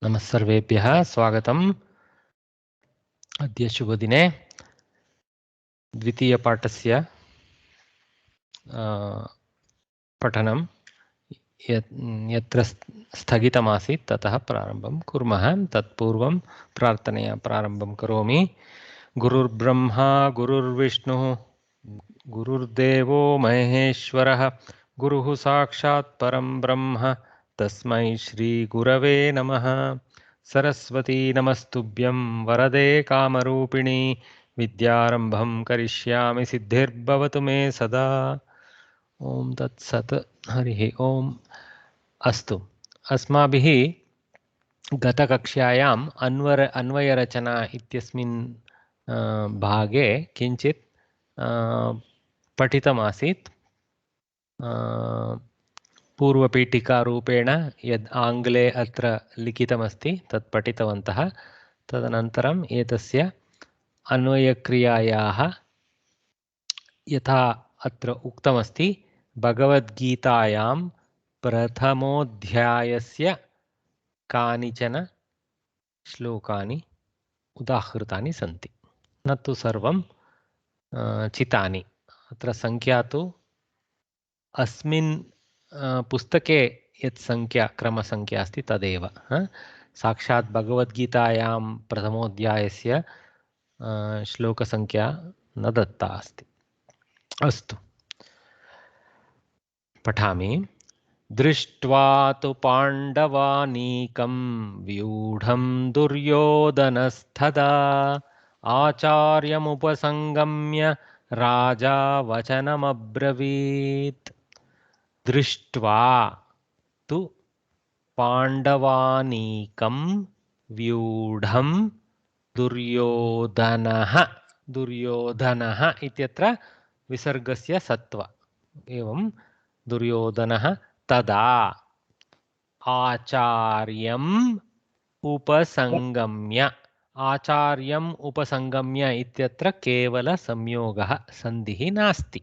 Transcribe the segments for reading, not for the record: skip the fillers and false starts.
नमः सर्वेभ्यः स्वागतम्। अद्य शुभदिने द्वितीयपाठस्य पठनं यत्र स्थगितमासीत् ततः प्रारम्भं कुर्मः। तत्पूर्वं प्रार्थनया प्रारम्भं करोमि। गुरुर्ब्रह्मा गुरुर्विष्णुः गुरुर्देवो महेश्वरः गुरुः साक्षात् परं ब्रह्म तस्मै श्री गुरवे नमः। सरस्वती नमस्तुभ्यं वरदे कामरूपिणी विद्यारंभं करिष्यामि सिद्धिर्भवतु मे सदा। ओम तत्सत्। हरिः ओम। अस्तु, अस्माभिः गतकक्ष्यायाम् अन्वयरचना इत्यस्मिन् भागे किञ्चित् पठितमासीत्। पूर्वपीठिकारूपेण यद् आङ्ग्ले अत्र लिखितमस्ति तत् पठितवन्तः। तदनन्तरम् एतस्य अन्वयक्रियायाः यथा अत्र उक्तमस्ति भगवद्गीतायां प्रथमोऽध्यायस्य कानिचन श्लोकानि उदाहृतानि सन्ति। न तु सर्वं चितानि। अत्र संख्या तु अस्मिन् पुस्तके यत् संख्या क्रमसंख्या अस्ति तदेव। साक्षात् भगवद्गीतायां प्रथमोऽध्यायस्य श्लोकसंख्या न दत्ता अस्ति। अस्तु, पठामि। दृष्ट्वा तु पाण्डवानीकं व्यूढं दुर्योधनस्तदा आचार्यमुपसंगम्य राजा वचनमब्रवीत्। दृष्ट्वा तु पाण्डवानीकं व्यूढं दुर्योधनः इत्यत्र विसर्गस्य सत्व। एवं दुर्योधनः तदा आचार्यम् उपसंगम्य। आचार्यम् उपसंगम्य इत्यत्र केवल संयोगः, संधिः नास्ति।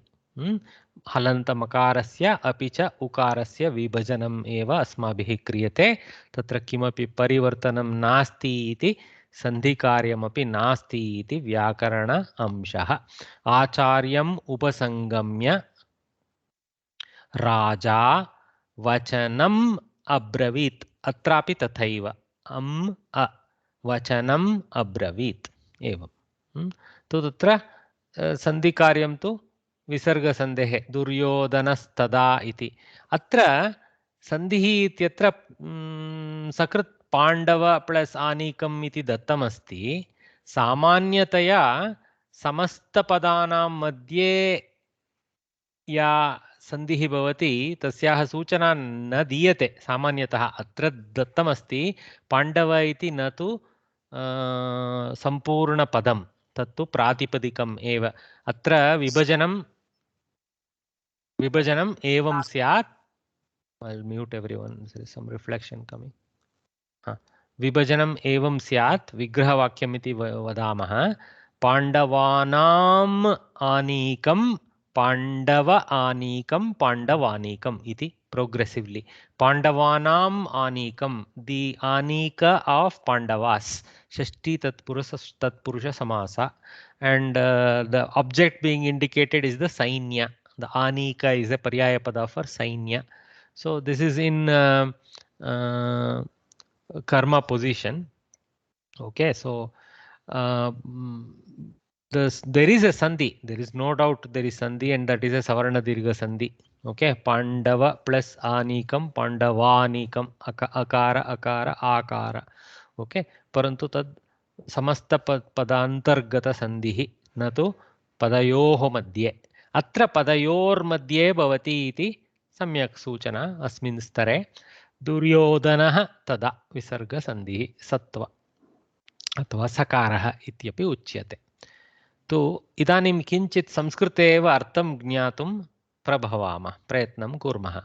हलन्तमकारस्य अपि च उकारस्य विभजनम् एव अस्माभिः क्रियते। तत्र किमपि परिवर्तनं नास्ति इति, संधिकार्यमपि नास्ति इति व्याकरण अंशः। आचार्यम् उपसंगम्य राजा वचनम् अब्रवीत्। अत्रापि तथैव वचनम् अब्रवीत् एवं। तो तत्र संधिकार्यं तु विसर्गसन्धेः दुर्योधनस्तदा इति। अत्र संधिः इत्यत्र सकृत् पाण्डव प्लस् आनीकम् इति दत्तमस्ति। सामान्यतया समस्तपदानां मध्ये या संधिः भवति तस्याः सूचना न दीयते सामान्यतः। अत्र दत्तमस्ति पाण्डव इति, न तु सम्पूर्णपदं, तत्तु प्रातिपदिकम् एव। अत्र विभजनम् एवं स्यात्। I'll mute everyone, there is some reflection coming. विभजनम् एवं स्यात्, विग्रहवाक्यम् इति वदामः। पाण्डवानाम् आनीकं पाण्डव आनीकं पाण्डवानीकम् इति प्रोग्रेसिव्ली। पाण्डवानाम् आनीकं, दि आनीक आफ् पाण्डवास्, षष्ठी तत्पुरुष समासा, and the object being indicated is the sainya. The anika is a paryaya pada for sainya. So this is in karma position. Okay, so there is a sandhi, there is no doubt there is sandhi, and that is a savarna dirgha sandhi. Okay, Pandava plus anikam pandavanikam, akara akara akara. Okay, parantu tad samasta padantargata sandhihi na tu padayoho madhye. अत्र पदयोर् मध्ये भवति इति सम्यक् सूचना अस्मिन् स्तरे। दुर्योधनः तदा विसर्गसन्धिः सत्व अथवा सकारः इत्यपि उच्यते। तो इदानीं किञ्चित् संस्कृते एव अर्थं ज्ञातुं प्रभवामः, प्रयत्नं कुर्मः।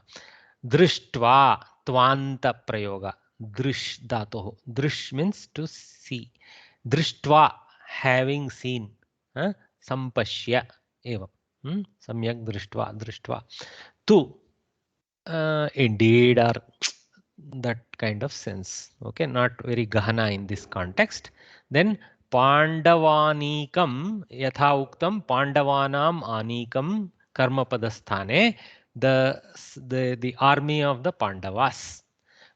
दृष्ट्वा, त्वान्तप्रयोग, दृश् धातुः। दृश् मीन्स् टु सी, दृष्ट्वा हैविंग सीन, संपश्य एवं। सम्यक् दृष्ट्वा, दृष्ट्वा। तु इंडीड, और that kind of sense. Okay, not very gahana in this context. Then Pandavanikam yatha uktam Pandavanam anikam karmapadasthane, the army of the Pandavas.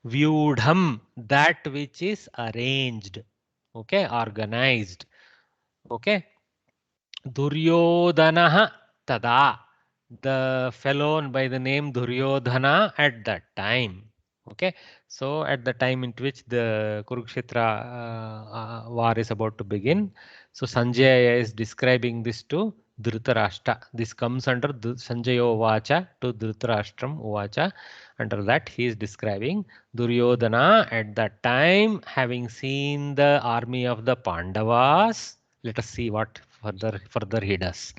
Vyudham, that which is arranged, okay, organized. Okay. Duryodhana tada, the fellow by the name Duryodhana at that time. Okay, so at the time in which the Kurukshetra war is about to begin, so Sanjaya is describing this to Dhritarashtra. This comes under Sanjayo Vacha to Dhritarashtram Vacha. Under that, he is describing Duryodhana at that time, having seen the army of the Pandavas. Let us see what further he does.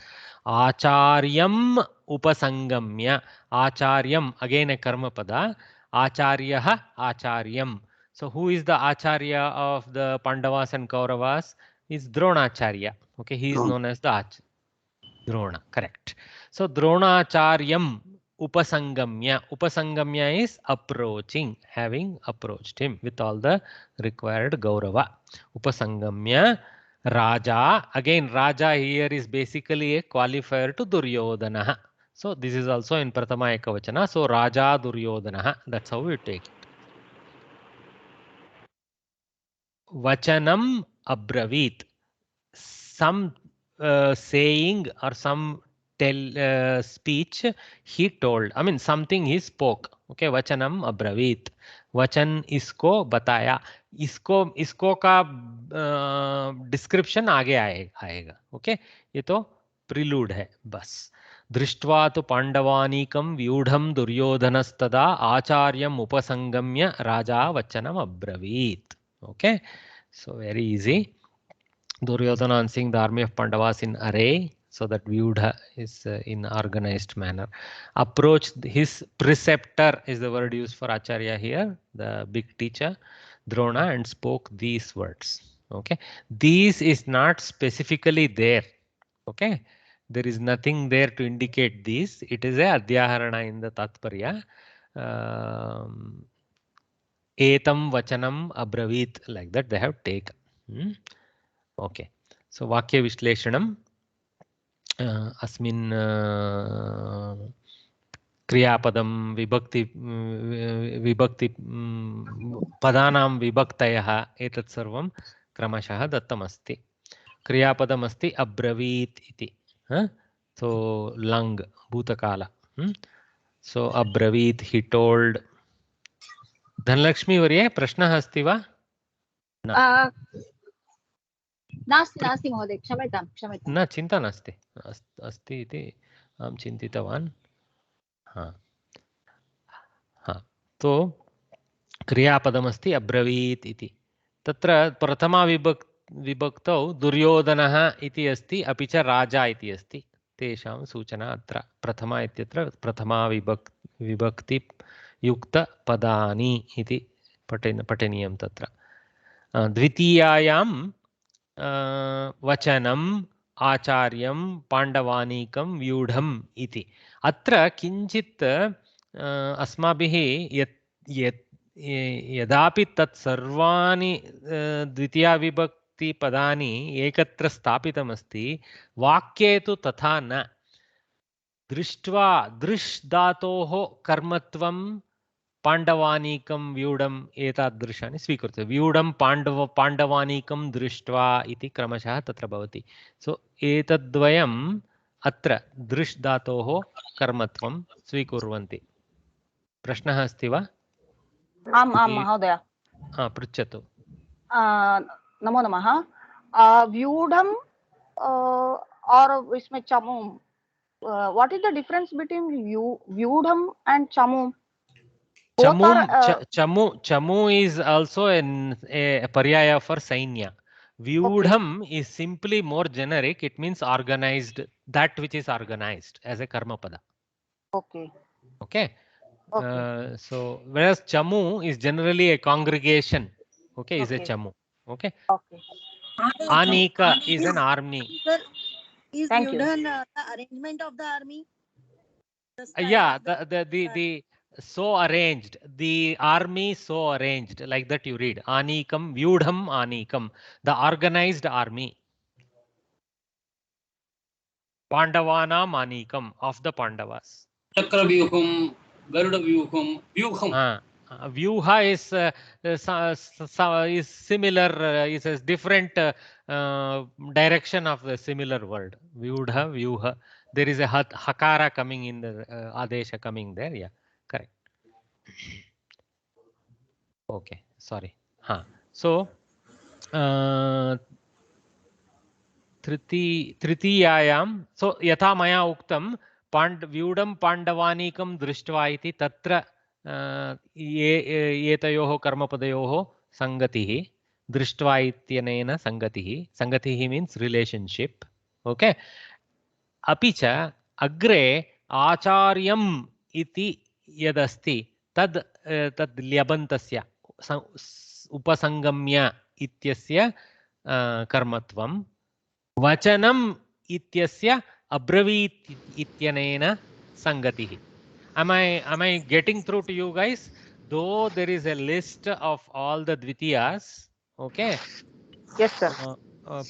Acharyam upasangamya. Acharyam, again a karma pada. Acharyah acharyam. So who is the acharya of the Pandavas and Kauravas? Is Dronacharya. Okay, he is known as the Drona, correct. So Dronacharyam upasangamya. Upasangamya is approaching, having approached him with all the required Gaurava. Upasangamya Raja. Again, Raja here is basically a qualifier to Duryodhana. So this is also in Prathama Ekavachana. So Raja Duryodhana. That's how we take it. Vachanam abravit. Some saying or some speech he told. I mean something he spoke. Okay, vachanam abravit. वचन इसको बताया. इसको का description आगे आएगा. Okay, ये तो prelude है बस. दृष्ट्वा तो पांडवानीकं व्यूढ़ं दुर्योधनस्तदा आचार्यम् उपसंगम्य राजा वचनम् अब्रवीत. Okay, so very easy. Duryodhana seeing the army of Pandavas in array, so that Vyudha is in organized manner. Approached his preceptor is the word used for Acharya here, the big teacher, Drona, and spoke these words. Okay, these is not specifically there. Okay, there is nothing there to indicate these. It is a Adhyaharana in the Tatparya. Etam vachanam abravit, like that they have taken. Okay, so Vakya Vishleshanam अस्मिन् क्रियापदं विभक्ति पदानां विभक्तयः एतत् सर्वं क्रमशः दत्तमस्ति. क्रियापदमस्ति अब्रवीत् इति. So लङ् भूतकाल. So अब्रवीत्, he told. धनलक्ष्मी वर्ये प्रश्नः अस्ति वा? नास्ति महोदय, क्षम्यतां. न, चिन्ता नास्ति. अस्ति इति अहं चिन्तितवान्. तो क्रियापदमस्ति अब्रवीत् इति. तत्र प्रथमा विभक्तौ दुर्योधनः इति अस्ति, अपि च राजा इति अस्ति. तेषां सूचना अत्र. प्रथमा इत्यत्र प्रथमा विभक्तियुक्तपदानि इति पठनीयं तत्र. द्वितीयायां वचनम् आचार्यं पाण्डवानीकं व्यूढम् इति. अत्र किञ्चित् अस्माभिः यदापि तत् सर्वाणि द्वितीया विभक्तिपदानि एकत्र स्थापितमस्ति, वाक्ये तु तथा न. दृष्ट्वा, दृश् धातोः कर्मत्वं पाण्डवानीकं व्यूढम् एतादृशानि स्वीकृत्य व्यूढं पाण्डवानीकं दृष्ट्वा इति क्रमशः तत्र भवति. सो एतद्वयम् अत्र दृश् धातोः कर्मत्वं स्वीकुर्वन्ति. प्रश्नः अस्ति वा? आम् महोदय. पृच्छतु. नमो नमः. व्यूढम् और इसमें चमू, what is the difference between vyudham and chamu? Chamu is also a paryaya for sainya. Vyudham is simply more generic. It means organized, that which is organized as a karma pada. Okay. So whereas chamu is generally a congregation. Okay, is a chamu. Okay. Anika is an army. Is Vyudhan the arrangement of the army? Yeah, the So arranged, the army so arranged, like that you read. Anikam, Vyudham Anikam, the organized army. Pandavanam Anikam, of the Pandavas. Chakravyuham, Garudavyuham, Vyuham. Vyuha is similar, is a different direction of the similar word. Vyudha, Vyuha. There is a hakara coming in the adesha coming there. Yeah, correct. Okay, sorry. So, तृतीयायां सो यथा मया उक्तं व्यूढं पाण्डवानीकं दृष्ट्वा इति तत्र एतयोः कर्मपदयोः सङ्गतिः दृष्ट्वा इत्यनेन सङ्गतिः means relationship okay अपि च अग्रे आचार्यम् इति यदस्ति तद् ल्यबन्तस्य उपसङ्गम्य इत्यस्य कर्मत्वं वचनम् इत्यस्य अब्रवीत् इत्यनेन सङ्गतिः. Am I getting through to you guys? Though there is a list of all the dvitiyas, okay? Yes, sir.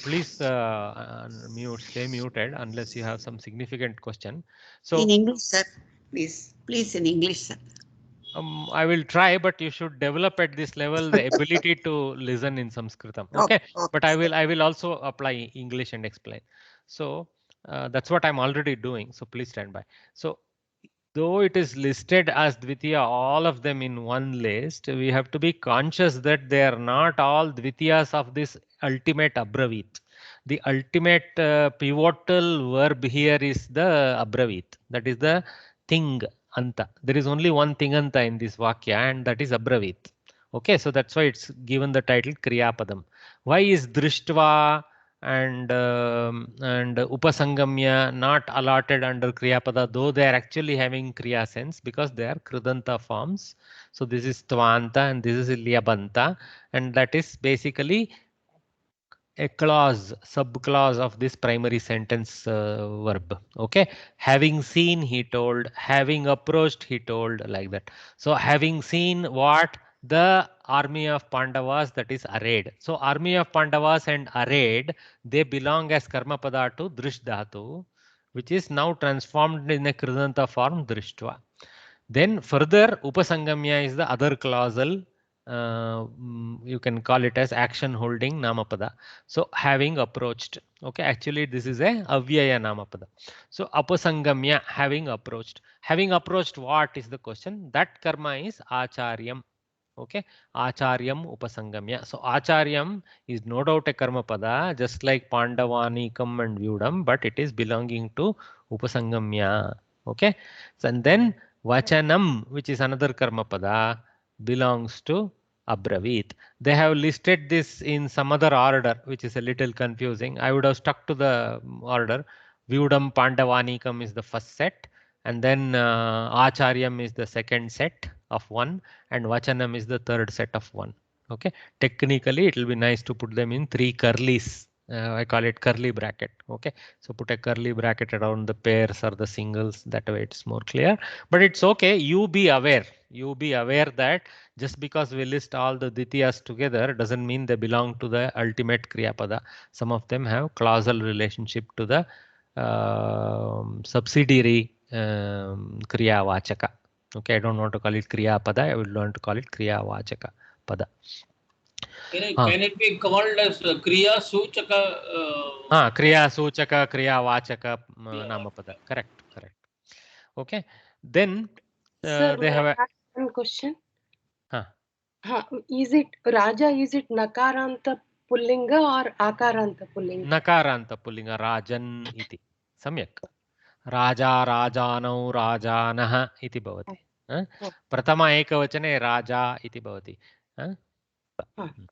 Please stay muted unless you have some significant question. So in English, sir, please in English, sir. I will try, but you should develop at this level the ability to listen in Sanskritam. Okay, but I will also apply English and explain. So that's what I'm already doing. So please stand by. So though it is listed as Dvitiya, all of them in one list, we have to be conscious that they are not all Dvitiyas of this ultimate Abravit. The ultimate pivotal verb here is the Abravit. That is the thing. Anta. There is only one Tinganta in this Vakya, and that is Abravit. Okay, so that's why it's given the title Kriyapadam. Why is Drishtva and Upasangamya not allotted under Kriyapada, though they are actually having Kriya sense because they are Kridanta forms? So this is Tvanta and this is Lyabanta, and that is basically a clause, subclause of this primary sentence verb. Okay, having seen, he told, having approached, he told, like that. So having seen what? The army of Pandavas, that is arrayed. So army of Pandavas and arrayed, they belong as karmapada to drish dhatu, which is now transformed in a kridanta form drishtva. Then further upasangamya is the other clausal, you can call it as action holding namapada. So having approached. Okay, actually this is a avyaya namapada. So upasangamya, having approached. Having approached what is the question? That karma is acharyam. Okay, acharyam upasangamya. So acharyam is no doubt a karma pada, just like pandavanikam and vyudam, but it is belonging to upasangamya. Okay, so, and then vachanam, which is another karma pada, belongs to abravit. They have listed this in some other order, which is a little confusing. I would have stuck to the order. Vyudam pandavanikam is the first set, and then acharyam is the second set of one, and vachanam is the third set of one. Okay, technically it will be nice to put them in three curlies. I call it curly bracket. Okay, so put a curly bracket around the pairs or the singles, that way it's more clear. But it's okay, you be aware that just because we list all the Dvitiyas together doesn't mean they belong to the ultimate Kriyapada. Some of them have clausal relationship to the subsidiary Kriya Vachaka. Okay, I don't want to call it Kriya Pada, I would want to call it Kriya Vachaka Pada. Can it be called as Kriya Suchaka? Kriya Suchaka, Kriya Vachaka Namapada. Correct. Okay, then Sir, they have one question. Is it Raja, is it Nakaranta Pullinga or Akaranta Pullinga? Nakaranta Pullinga, Rajan iti. Samyak. Raja, Rajanau, Rajanah iti bhavati. Pratama ekavachane Raja iti bhavati. Okay.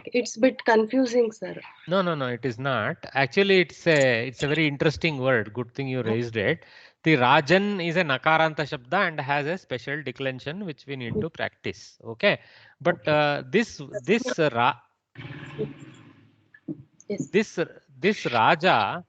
It's a bit confusing, sir. No, it is not. Actually, it's a very interesting word. Good thing you raised it. The Rajan is a Nakaranta Shabda and has a special declension which we need to practice. Okay, but this Raja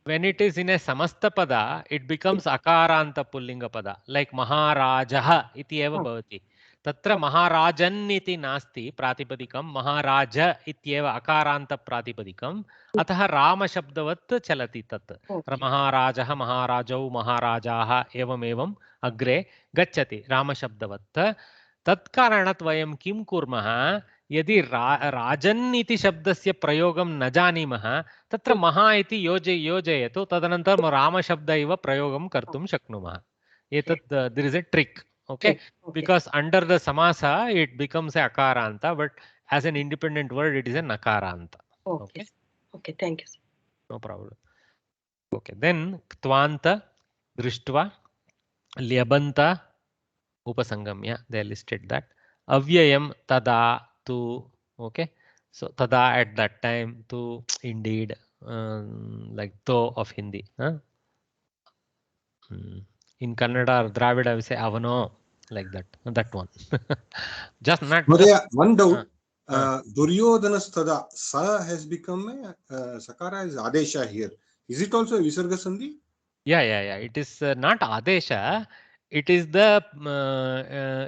when it is in a samasta pada, it becomes akaranta pullinga pada, like Maharajah iti eva bhavati. Tatra Maharajan iti nasti pratipadikam, Maharaja ityeva akaranta pratipadikam, atah Rama shabdavat chalati tat. Maharajah, Maharajau, Maharajaha evam evam agre gacchati Rama shabdavat. tat karanat vayam kim kurmah यदि राजन् इति शब्दस्य प्रयोगं न जानीमः तत्र महा इति योजयतु तदनन्तरं रामशब्द इव प्रयोगं कर्तुं शक्नुमः एतत् there is a trick, okay, because under the samasa it becomes a akaranta, but as an independent word it is a nakaranta. Okay, thank you, sir. No problem. Okay, then ktvanta, drishtva, lyabanta, upasangamya, they listed that. Avyayam, tada, tu, okay, so tada at that time, tu indeed, like to of Hindi. In Kannada or Dravida we say avano, like that one. Just not one doubt. Duryodhana's tada sa has become a sakara is adesha here. Is it also a visarga sandhi? Yeah. It is not adesha. It is the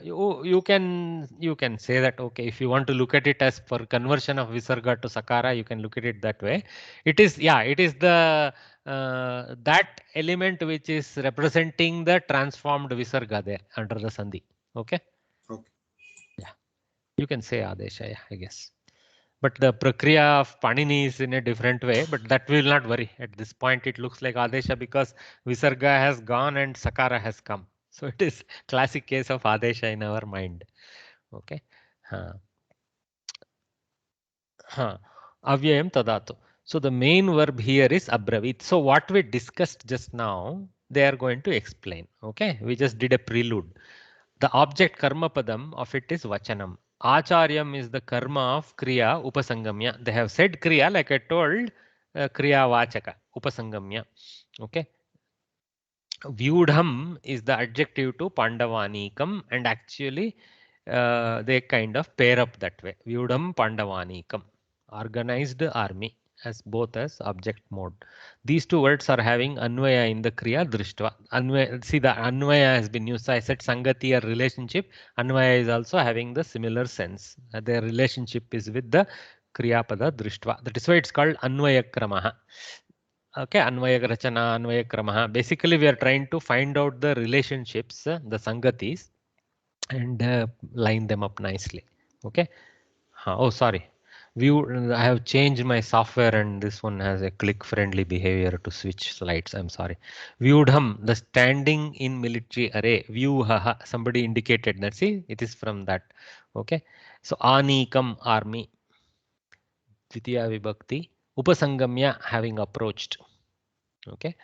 you can say that, okay, if you want to look at it as for conversion of visarga to sakara, you can look at it that way. It is the that element which is representing the transformed visarga there under the sandhi. Okay. Yeah, you can say adesha, yeah, I guess. But the prakriya of Panini is in a different way, but that will not worry. At this point, it looks like Adesha because Visarga has gone and Sakara has come. So it is classic case of Adesha in our mind. Okay. Avyayam tadatu. So the main verb here is abravit. So what we discussed just now, they are going to explain. Okay. We just did a prelude. The object karma padam of it is vachanam. Acharyam is the karma of kriya upasangamya. They have said kriya, like I told, kriya vachaka upasangamya. Okay. Vyudham is the adjective to Pandavanikam, and actually they kind of pair up that way. Vyudham Pandavanikam, organized army, as both as object mode. These two words are having anvaya in the kriya drishtva. Anvaya, see, the anvaya has been used. I said sangati or relationship. Anvaya is also having the similar sense. Their relationship is with the kriya pada drishtva. That is why it's called anvaya kramaha. Okay, anvaya rachana, anvaya kramaha. Basically, we are trying to find out the relationships, the sangatis, and line them up nicely. Okay. Oh, sorry. I have changed my software and this one has a click-friendly behavior to switch slides. I'm sorry. Vyudham, the standing in military array. Vyuhaha, somebody indicated that. See, it is from that. Okay. So Anikam, army. Dvitiya vibhakti. Upasangamya, having approached. Okay.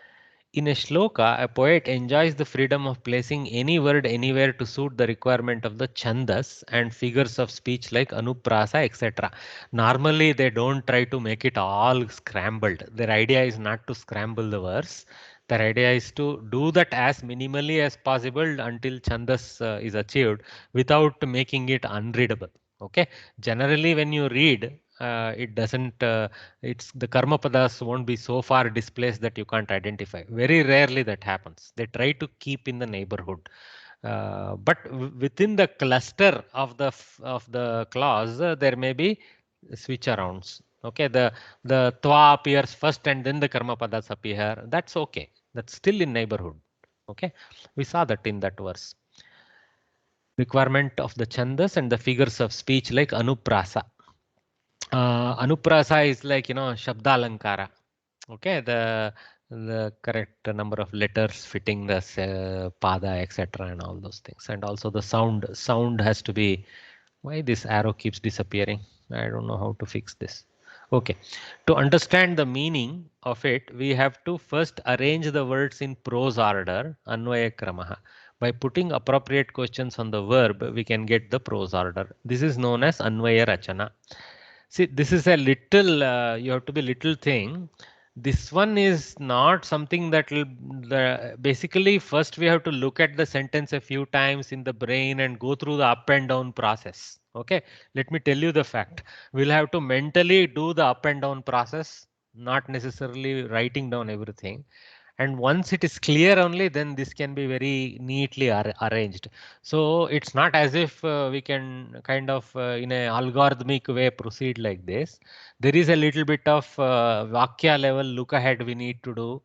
In a shloka, a poet enjoys the freedom of placing any word anywhere to suit the requirement of the chandas and figures of speech like anuprasa, etc. Normally, they don't try to make it all scrambled. Their idea is not to scramble the verse. Their idea is to do that as minimally as possible until chandas is achieved without making it unreadable. Okay. Generally, when you read, it doesn't, it's the karma padas won't be so far displaced that you can't identify. Very rarely that happens. They try to keep in the neighborhood. But within the cluster of the clause, there may be switch arounds. Okay, the twa appears first and then the karma padas appear. That's okay. That's still in neighborhood. Okay, we saw that in that verse. Requirement of the chandas and the figures of speech like anuprasa. Anuprasa is like, Shabdalankara. Okay, the correct number of letters fitting the pada, etc., and all those things. And also the sound. Sound has to be. Why this arrow keeps disappearing? I don't know how to fix this. Okay, to understand the meaning of it, we have to first arrange the words in prose order, anvaya kramaha. By putting appropriate questions on the verb, we can get the prose order. This is known as anvaya rachana. See, this is a little, you have to be little thing. This one is not something that will, basically first we have to look at the sentence a few times in the brain and go through the up and down process. Okay, let me tell you the fact. We'll have to mentally do the up and down process. not necessarily writing down everything. And once it is clear only, then this can be very neatly arranged. So it's not as if we can kind of in a algorithmic way proceed like this. There is a little bit of Vakya level look ahead we need to do.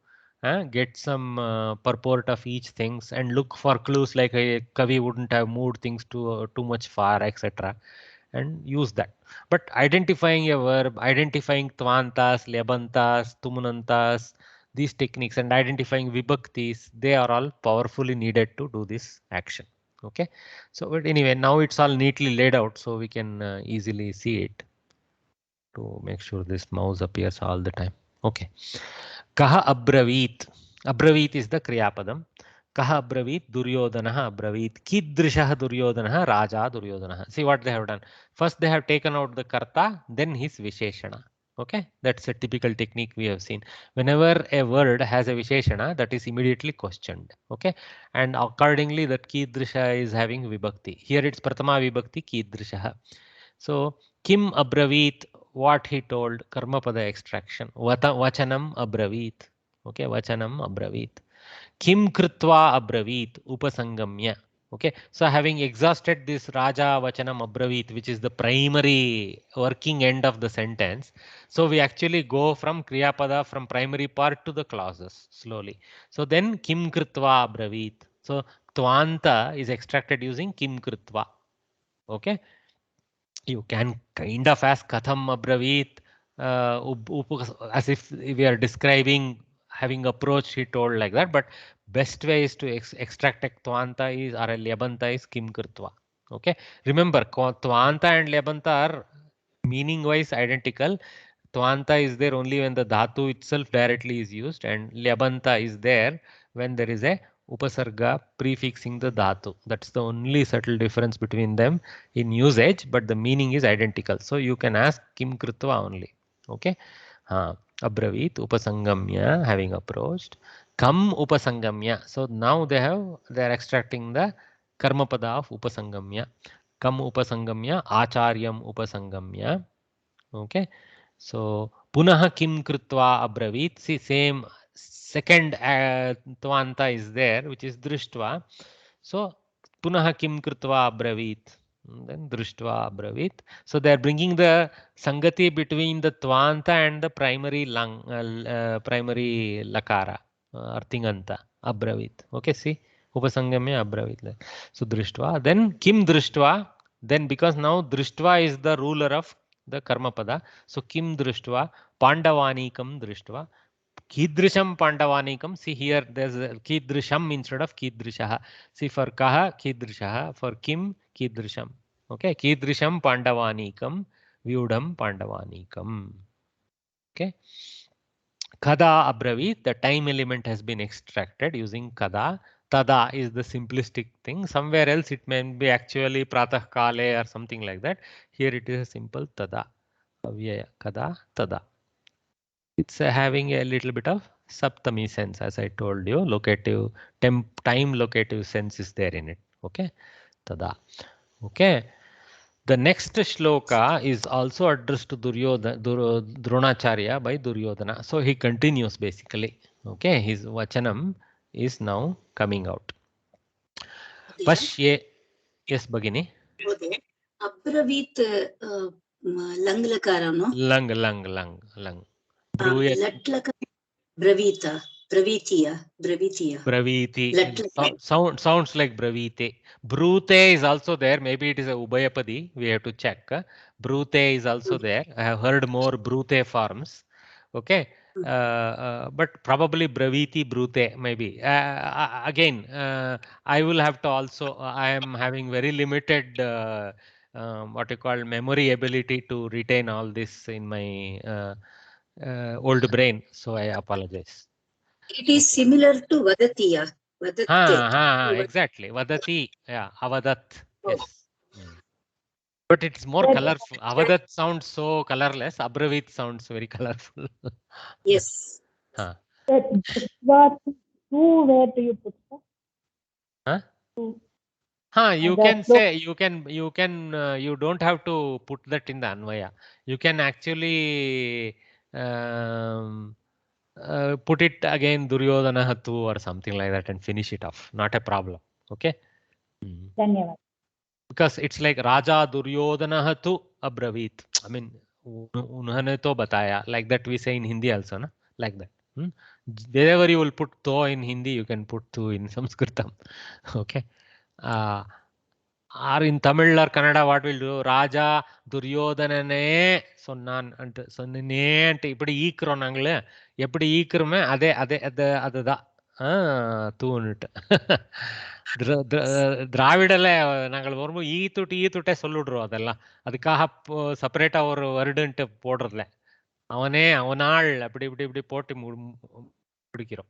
Get some purport of each things and look for clues like a Kavi wouldn't have moved things too much far, etc. And use that. But identifying a verb, identifying tvantas, lebantas, tumunantas, these techniques, and identifying vibhaktis, they are all powerfully needed to do this action. Okay. So, but anyway, now it's all neatly laid out, so we can easily see it to make sure this mouse appears all the time. Okay. Kaha abravit. Abravit is the kriyapadam. Kaha abravit, Duryodhanah abravit. Kidrishah Duryodhanah, Raja Duryodhanah. See what they have done. First they have taken out the karta, then his visheshana. Okay, that's a typical technique we have seen. Whenever a word has a visheshana, that is immediately questioned. Okay, and accordingly that Kidrisha is having vibhakti. Here it's Pratama vibhakti Kidrisha. So Kim abravit, what he told, Karmapada extraction. Vachanam abravit. Okay, Vachanam abravit. Kim kritva abravit, upasangamya. Okay, so having exhausted this Raja Vachanam abravit, which is the primary working end of the sentence, so we actually go from Kriyapada, from primary part to the clauses slowly. So then Kim kritva abravit. So Tvanta is extracted using Kim kritva. Okay, you can kind of ask Katham abravit, as if we are describing having approached, he told like that, but best way is to extract a Tvanta is or a Lyabanta is Kim Kritva. Okay, remember Tvanta and Lyabanta are meaning wise identical. Tvanta is there only when the dhatu itself directly is used, and Lyabanta is there when there is a upasarga prefixing the dhatu. That's the only subtle difference between them in usage, but the meaning is identical. So you can ask Kim Kritva only. Okay. Abravit upasangamya, having approached. Kam upasangamya. So now they are extracting the karmapada of upasangamya. Kam upasangamya, acharyam upasangamya. Okay. So punah kim kritva abravit. See, same second tvanta is there, which is drishtva. So punah kim kritva abravit. Then drishtva abravit. So they are bringing the sangati between the tvanta and the primary primary lakara, arthinganta abravit. Okay, see, upasangamya abravit. So drishtva. Then kim drishtva. Then because now drishtva is the ruler of the karma pada. So kim drishtva, pandavanikam drishtva. Kidrisham pandavanikam. See here, there's a kidrisham instead of kidrishaha. See for kaha, kidrishaha. For kim, kidrisham. Okay, kidrisham pandavanikam, vyudham pandavanikam. Okay. Kada abravit, the time element has been extracted using kada. Tada is the simplistic thing. Somewhere else it may be actually pratah kale or something like that. Here it is a simple tada. Avyaya, kada, tada. It's having a little bit of saptami sense, as I told you. Locative, time locative sense is there in it. Okay, tada. Okay. The next shloka is also addressed to Dronacharya by Duryodhana. So he continues basically. Okay, his vachanam is now coming out. Pashye, yes, Bhagini. Abravit lang lakara, no? Lang. Latlaka bravita. Bravitiya. Braviti. Sounds like bravite. Brute is also there. Maybe it is a Ubayapadi. We have to check. Brute is also there. I have heard more brute forms. Okay. But probably braviti brute maybe. Again, I will have to also, I am having very limited what you call memory ability to retain all this in my old brain. So I apologize. It is similar to vadatiya. Exactly. Vadati. Yeah. Avadat. Yes. But it's more colorful. Avadat sounds so colorless. Abravit sounds very colorful. Yes. Where do you put that? You can say, you don't have to put that in the Anvaya. You can actually put it again Duryodhanah tu or something like that and finish it off. Not a problem. Okay. धन्यवाद. Because it's like Raja Duryodhanah tu abravit. I mean, unhane to bataya. Like that we say in Hindi also, na? Like that. Wherever you will put to in Hindi, you can put tu in Sanskritam. Okay. Or in Tamil or Kannada, what will do? Raja Duryodhanane sonnan ante sonnane ante ippadi eekrom nangle eppadi eekrume ade da தூணுட்டு திராவிடல நாங்கள் வரும்போது ஈ துட்டே சொல்லிடுறோம். அதெல்லாம் அதுக்காக செப்பரேட்டா ஒரு வருடுன்ட்டு போடுறதுல அவனே அவனாள் அப்படி இப்படி இப்படி போட்டு முடிக்கிறோம்.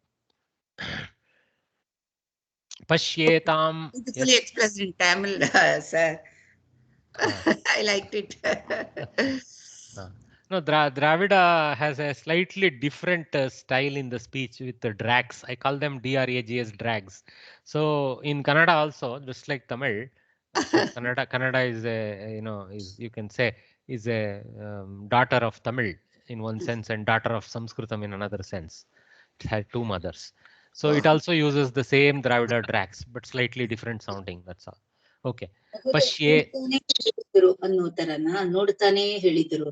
பஷ்யேதாம் beautifully expressed in Tamil, sir. I liked it. No, Dravida has a slightly different style in the speech with the drags. I call them DRAGS, drags. So in Kannada also, just like Tamil, Kannada is a, you can say is a daughter of Tamil in one sense and daughter of Sanskritam in another sense. It had two mothers. So it also uses the same Dravida drags, but slightly different sounding. That's all. Okay. Pashye. ಅನ್ನೋ ತರನ ನೋಡ್ತಾನೆ ಹೇಳಿದ್ರು.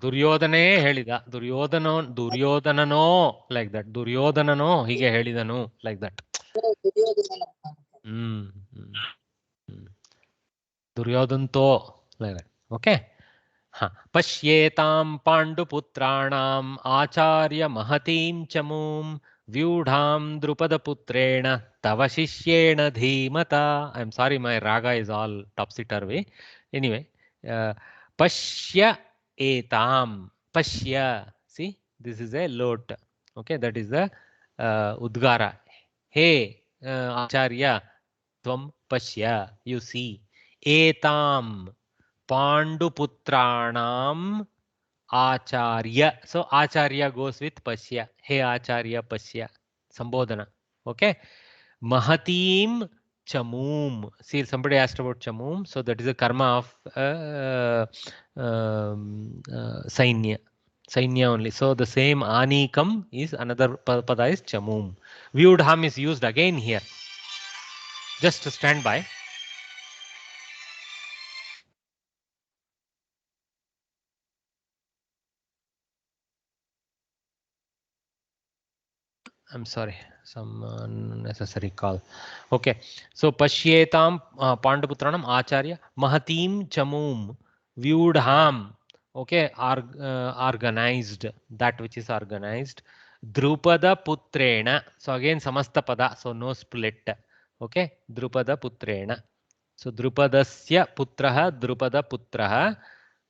ದುರ್ಯೋಧನೇ ಹೇಳಿದ. ದುರ್ಯೋಧನನೋ like that. ದುರ್ಯೋಧನನೋ ಹೀಗೆ ಹೇಳಿದನು like that. ದುರ್ಯೋಧಂತೋ like that. Okay. ಪಶ್ಯೇತಾಂ ಪಾಂಡುಪುತ್ರಾಣಾಂ ಆಚಾರ್ಯ ಮಹತೀಂ ಚಮೂಂ ವ್ಯೂಢಾಂ ದ್ರುಪದಪುತ್ರೇಣ ತವ ಶಿಷ್ಯೇಣ ಧೀಮತ. I am sorry, my raga is all topsy-turvy. Anyway, pashya etam. Pashya, see, this is a lot. Okay, that is the udgara. Hey acharya, tvam pashya, you see. Etam panduputranam acharya. So acharya goes with pashya. Hey acharya, pashya, sambodhana. Okay. Mahatim chamum. See, somebody asked about chamum. So that is a karma of sainya. Sainya only. So the same anikam is another pada is chamum. Vyudham is used again here. Just stand by. I'm sorry, some unnecessary call. Okay, so pashyetam panduputranam acharya mahatim chamum vyudham. Okay, organized, that which is organized. Drupada putrena. So again samasta pada, so no split. Okay, drupada putrena. So drupadasya putraha drupada putraha.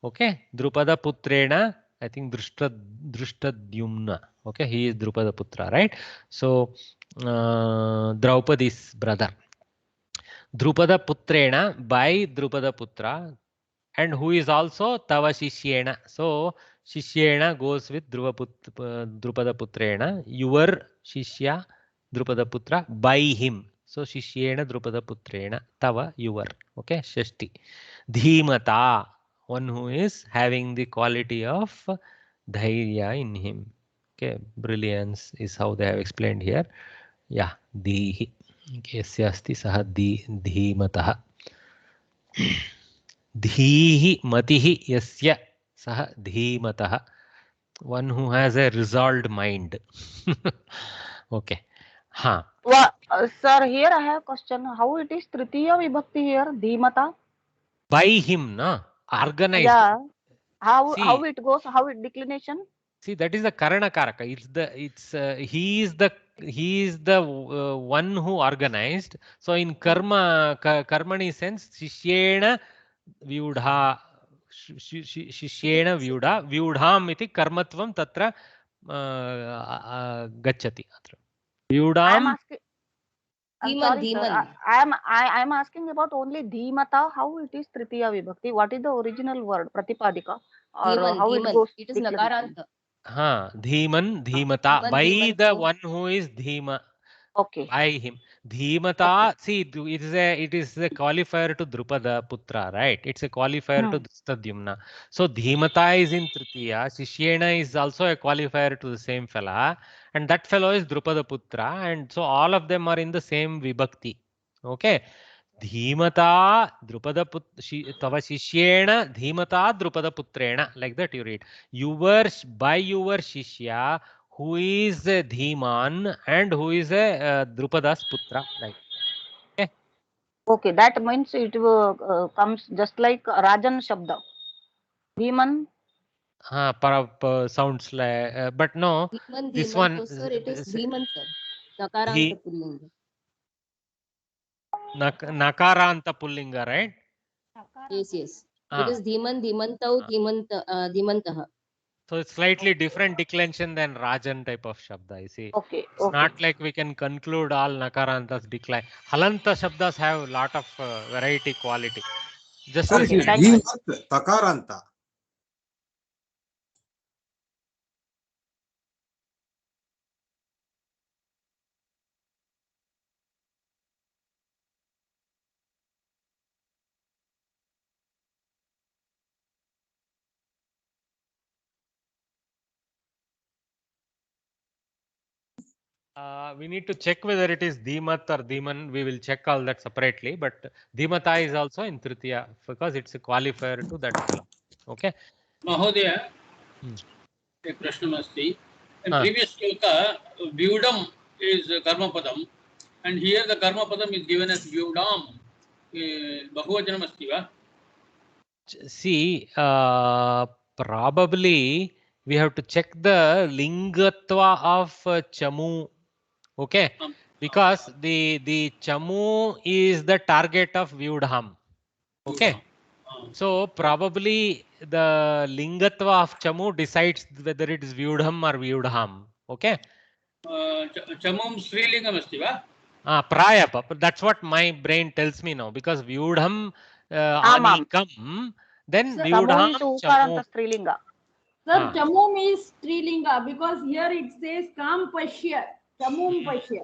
Okay, drupada putrena, I think Drishtadyumna. Okay, he is Drupada Putra, right? So Draupadi's brother. Drupada Putrena, by Drupada Putra, and who is also Tava Shishyena. So Shishyena goes with Drupada Putrena, your Shishya Drupada Putra, by him. So Shishyena Drupada Putrena, Tava, your. Okay, Shashti. Dhimata, one who is having the quality of dhairya in him. Okay, brilliance is how they have explained here. Yeah, dhihi. Yasya asti saha dhimatah. Dhihi matihi yasya saha dhimatah. One who has a resolved mind. Okay. Sir, here I have a question. How it is Tritiya Vibhakti here, dhimata? By him, na? Organized. Yeah. How it goes? How it declination? See, that is the Karana Karaka. He is the one who organized. So in karmani sense, Shishyena Vyudha, Shishyena Vyudha, Vyudham iti karmatvam tatra gacchati. Vyudham. I'm sorry, sir. I'm asking about only dhimata. How it is Tritiya Vibhakti? What is the original word? Pratipadika? Or how it goes? It is nakaranta. Dhiman, dhimata. By the one who is dhima. Okay. By him. Dhimata, see, it is a qualifier to Drupada Putra, right? It's a qualifier to Drishtadyumna. So Dhimata is in Tritiya. Shishyena is also a qualifier to the same fella, and that fellow is Drupada Putra, and so all of them are in the same vibhakti. Okay. Dhimata Drupada Tava Shishyena Dhimata Drupada Putrena, like that you read. By your Shishya, who is a Dhiman and who is a Drupadas Putra, like. Okay. Okay, that means it comes just like Rajan Shabda. Dhiman. Sounds like, but no, Dhiman, this Dhiman. one. So, sir, it is Dhiman, sir. Nakaranta Pullinga. Nakaranta Pullinga, right? Yes, yes. It is Dhiman, Dhimantau, Dhimantaha. So it's slightly different declension than Rajan type of Shabda, you see. Okay. It's not like we can conclude all Nakarantas decline. Halanta Shabdas have a lot of variety quality. Just Sir, it is Dhimat Takaranta. We need to check whether it is Dhimat or Dhiman. We will check all that separately. But Dhimata is also in Tritiya because it's a qualifier to that fellow. Okay. Mahodaya, a prashnam asti. In previous shloka, Vyudam is Karmapadam, and here the Karmapadam is given as Vyudam. Bahuvajanam asti va? See, probably we have to check the lingatva of Chamu. Okay, because the Chamu is the target of Vyudham. Okay, so probably the lingatva of Chamu decides whether it is Vyudham or Vyudham. Okay. Chamum Srilingam asti va? Prayapa. That's what my brain tells me now, because Vyudham Anikam, then Vyudham Chamu. Strilinga. Sir, Chamum is Strilinga because here it says Kam Pashya. Chamum Pashya.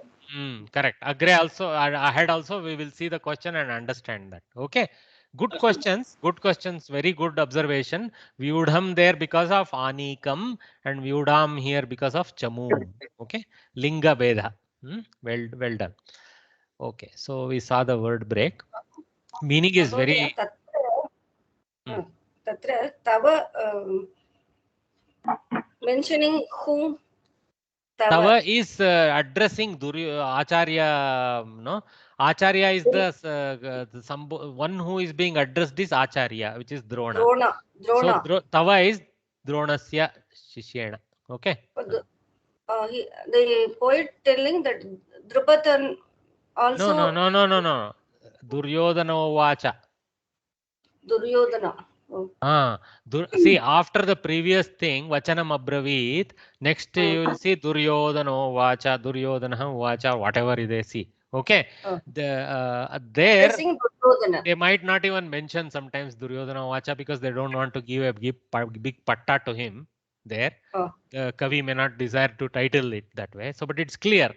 Correct. Agree also. Ahead also we will see the question and understand that. Okay. Good questions. Good questions. Very good observation. Vyudham there because of Anikam and Vyudham here because of Chamu. Okay. Linga Veda. Well done. Okay. So we saw the word break. Meaning is very. Tatra Tava mentioning whom. Tava is addressing Acharya. No, Acharya is the one who is being addressed is Acharya, which is Drona. Drona. So Tava is Dronasya Shishyena. Okay. The poet telling that Drupatan also. No. Duryodhana Vacha. Duryodhana. See, after the previous thing, Vachanam Abravit, next you will see Duryodhana Vacha, Duryodhana Vacha, whatever they see. Okay. There they might not even mention sometimes Duryodhana Vacha because they don't want to give a big patta to him there. The Kavi may not desire to title it that way. So, but it's clear.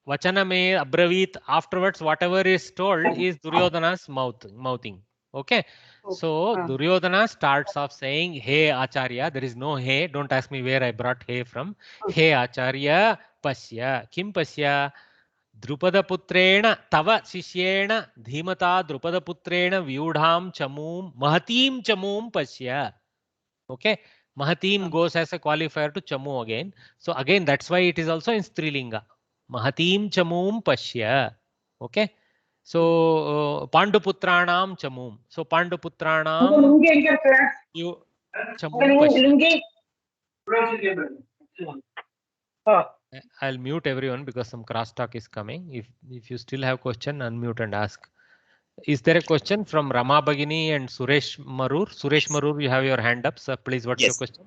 Vachana me Abravit, afterwards whatever is told is Duryodhana's mouthing. Okay. So Duryodhana starts off saying, "Hey Acharya," there is no hey. Don't ask me where I brought hey from. Hey Acharya, pasya. Kim pasya? Drupada putrena tava shishyena dhimata drupada putrena vyudham chamum mahatim chamum pasya. Okay. Mahatim goes as a qualifier to chamu again. So again, that's why it is also in Strilinga. Mahatim chamum pasya. Okay. So Panduputranam chamum. So Panduputranam chamum pasya. I'll mute everyone because some crosstalk is coming. If you still have question, unmute and ask. Is there a question from Rama Bhagini and Suresh Marur? Suresh Marur, you have your hand up. So please, what's your question?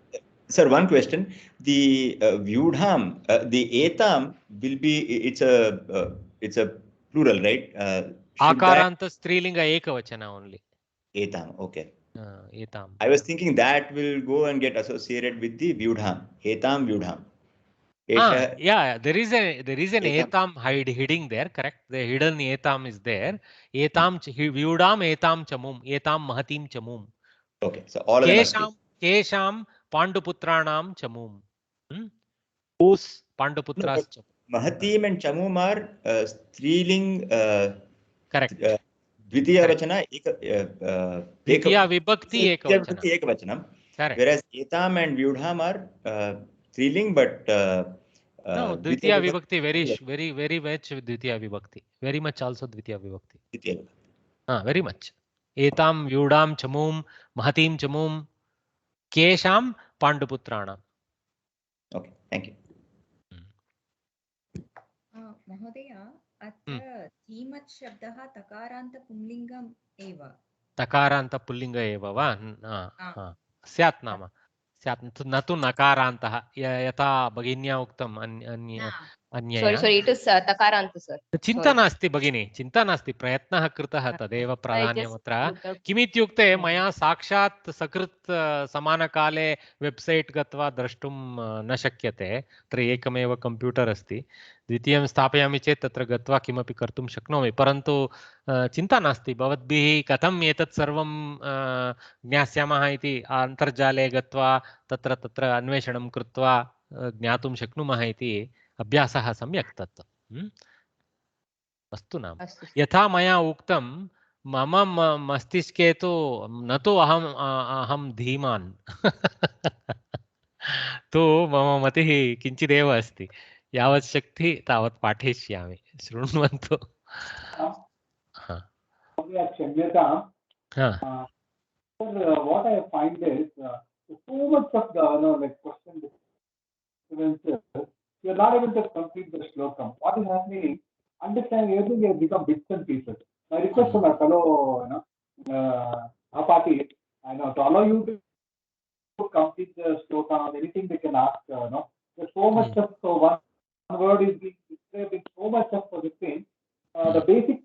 Sir, one question. The Vyudham, the Etam will be, it's a plural, right? Akaranta Strilinga Ekavachana only. Etam, okay. Etam. I was thinking that will go and get associated with the Vyudham. Etam Vyudham. Yeah, there is an etam hiding there, correct? The hidden etam is there. Etam vyudam etam chamum, etam mahatim chamum. Okay, so all of them are Kesham panduputranam chamum. Whose panduputras chamum? Mahatim and chamum are striling. Correct. Dvitiya vachana Dvitiya vibhakti ekavachanam. Whereas etam and vyudham are striling, but no, Dvitiya vibhakti very much Dvitiya vibhakti. Very much also Dvitiya vibhakti. Very much. Etam vyudam chamum mahatim chamum kesham panduputranam. Okay, thank you. Mahodaya, अत्र धीमत् शब्दः तकारान्त पुंलिङ्गम् एव. तकारान्त पुल्लिङ्ग एव वा? स्यात् नाम स्यात् न तु नकारान्तः यथा भगिन्या उक्तम् अन्यया. Sorry, it is takaranta, sir. चिन्ता नास्ति भगिनी, चिन्ता नास्ति, प्रयत्नः कृतः तदेव प्राधान्यमत्र. किमित्युक्ते मया साक्षात् सकृत् समानकाले वेब्सैट् गत्वा द्रष्टुं न शक्यते. अत्र एकमेव कम्प्यूटर् अस्ति. द्वितीयं स्थापयामि चेत् तत्र गत्वा किमपि कर्तुं शक्नोमि. परन्तु चिन्ता नास्ति, भवद्भिः कथम् एतत् सर्वं ज्ञास्यामः इति अन्तर्जाले गत्वा तत्र अन्वेषणं कृत्वा ज्ञातुं शक्नुमः इति अभ्यासः सम्यक् तत्. अस्तु नाम यथा मया उक्तं मम मस्तिष्के तु न तु अहं धीमान् तु मम मतिः किञ्चिदेव अस्ति. यावत् शक्ति तावत् पाठयिष्यामि, शृण्वन्तु. What I find is so much of like questions, you are not able to complete the slokam. What is happening? Understanding everything has become bits and pieces. My request to my fellow Apati, to allow you to complete the slokam, anything they can ask. There's so much of one word is being described in so much of this thing. The basic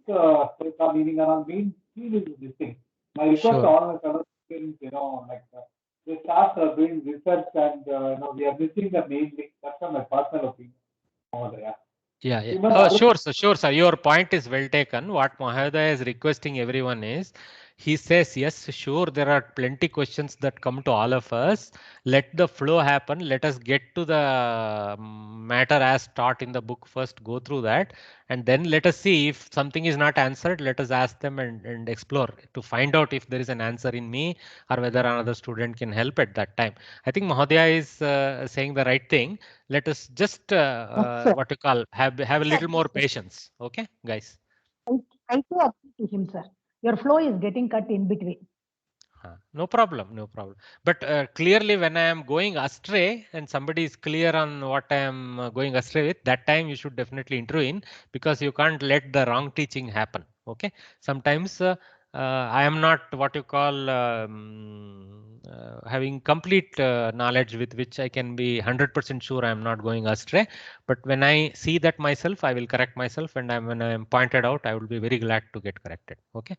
meaning and main theme is this thing. My request to all my fellow students, they start doing research and we are missing the main link. That's my personal opinion. Yeah. Sure, sir. Your point is well taken. What Mahodaya is requesting everyone is, he says, yes, sure, there are plenty questions that come to all of us. Let the flow happen. Let us get to the matter as taught in the book first, go through that. And then let us see if something is not answered, let us ask them and explore to find out if there is an answer in me or whether another student can help at that time. I think Mahodaya is saying the right thing. Let us just what you call have a little more patience. Okay, guys. I do agree to him, sir. Your flow is getting cut in between. No problem. But clearly when I am going astray and somebody is clear on what I am going astray with, that time you should definitely intervene, because you can't let the wrong teaching happen. Okay. Sometimes I am not what you call having complete knowledge with which I can be 100% sure I am not going astray. But when I see that myself, I will correct myself, and when I am pointed out, I will be very glad to get corrected. Okay.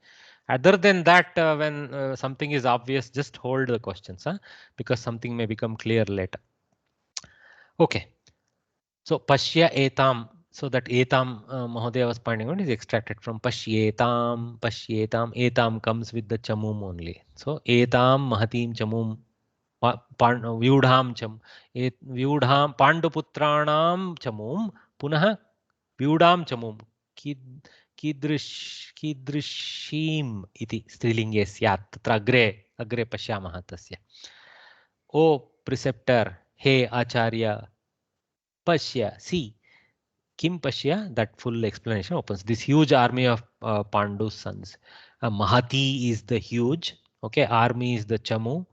Other than that, when something is obvious, just hold the questions, because something may become clear later. Okay. So pashya etam. So that etam Mahodaya was pointing out is extracted from pashyetam. Etam comes with the chamum only. So etam mahatim chamum. Vyudham cham. Vyudham panduputranam chamum. Punah vyudham chamum. कीदृशीम् इति स्त्रीलिङ्गे स्यात्. तत्र अग्रे पश्यामः तस्य. ओ preceptor, हे आचार्य, पश्य, see. Kim Pashya, that full explanation opens. This huge army of Pandu's sons. Mahati is the huge. Okay, army is the Chamu.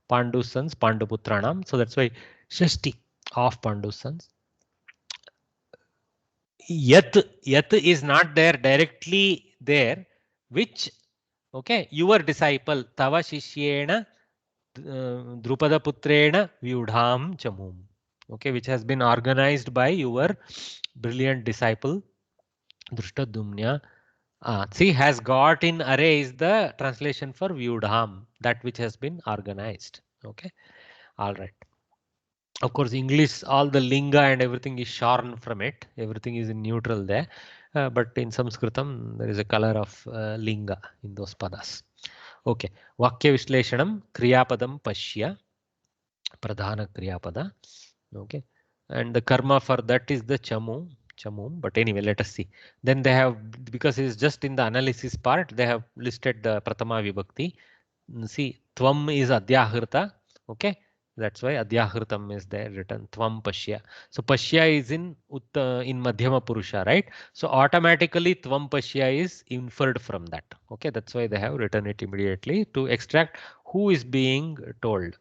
Pandu's sons, Panduputranam. So that's why Shashti of Pandu's sons. Yat is not there directly there. Which, okay, your disciple, Tava Shishyena Drupada Putrena Vyudham Chamum. Okay, which has been organized by your brilliant disciple Drushtadumnya. See, has got in array is the translation for Vyudham, that which has been organized. Okay, all right. Of course, English, all the linga and everything is shorn from it. Everything is in neutral there. But in Sanskritam, there is a color of linga in those padas. Okay. Vakya Vishleshanam, Kriyapadam Pashya, Pradhana Kriyapada. Okay. And the karma for that is the Chamum. But anyway, let us see. Then they have, because it's just in the analysis part, they have listed the Pratama Vibhakti. See, Tvam is Adhyahrita. Okay. That's why Adhyahritam is there written, Tvam Pashya. So Pashya is in Madhyama Purusha, right? So automatically Tvam Pashya is inferred from that. Okay, that's why they have written it immediately to extract who is being told.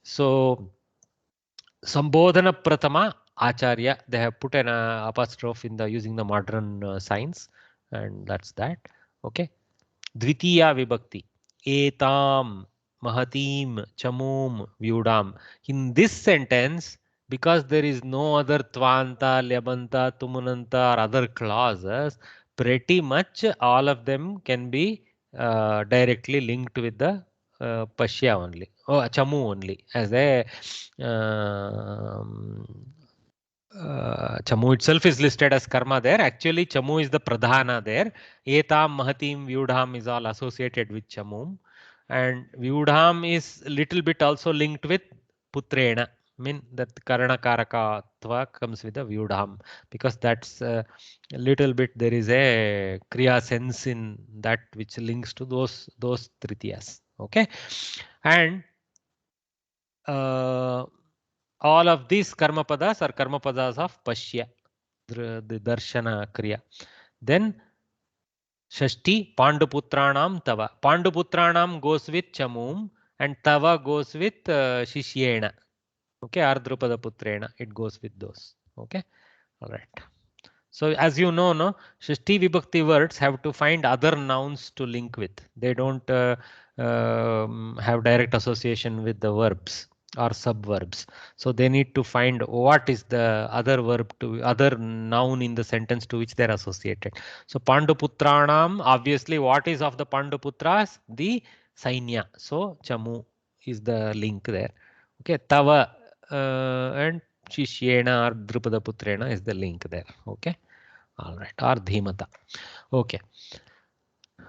So Sambodhana Pratama Acharya, they have put an apostrophe in the using the modern signs, and that's that. Okay. Dvitiya Vibhakti. Etam Mahatim Chamum Vyudam. In this sentence, because there is no other Tvanta, Lyabanta, Tumunanta or other clauses, pretty much all of them can be directly linked with the Pashya only, or Chamu only, as a Chamu itself is listed as karma there. Actually, Chamu is the pradhana there. Etam, Mahatim, Vyudham is all associated with Chamum. And Vyudham is little bit also linked with Putrena. I mean that Karana Karakatva comes with the Vyudham, because that's a little bit, there is a Kriya sense in that which links to those Tritiyas. Okay. And all of these karma padas are karma padas of Pashya, the Darshana Kriya. Then Shashti, Panduputranam Tava. Panduputranam goes with Chamum and Tava goes with Shishyena. Okay, Ardrupada Putrena, it goes with those. Okay, all right. So as you know, no, Shashti Vibhakti words have to find other nouns to link with. They don't have direct association with the verbs or subverbs. So they need to find what is the other verb to other noun in the sentence to which they are associated. So Panduputranam, obviously what is of the Panduputras? The Sainya. So Chamu is the link there. Okay, Tava and Shishyena or Drupada Putrena is the link there. Okay, all right, or Dhimata. Okay,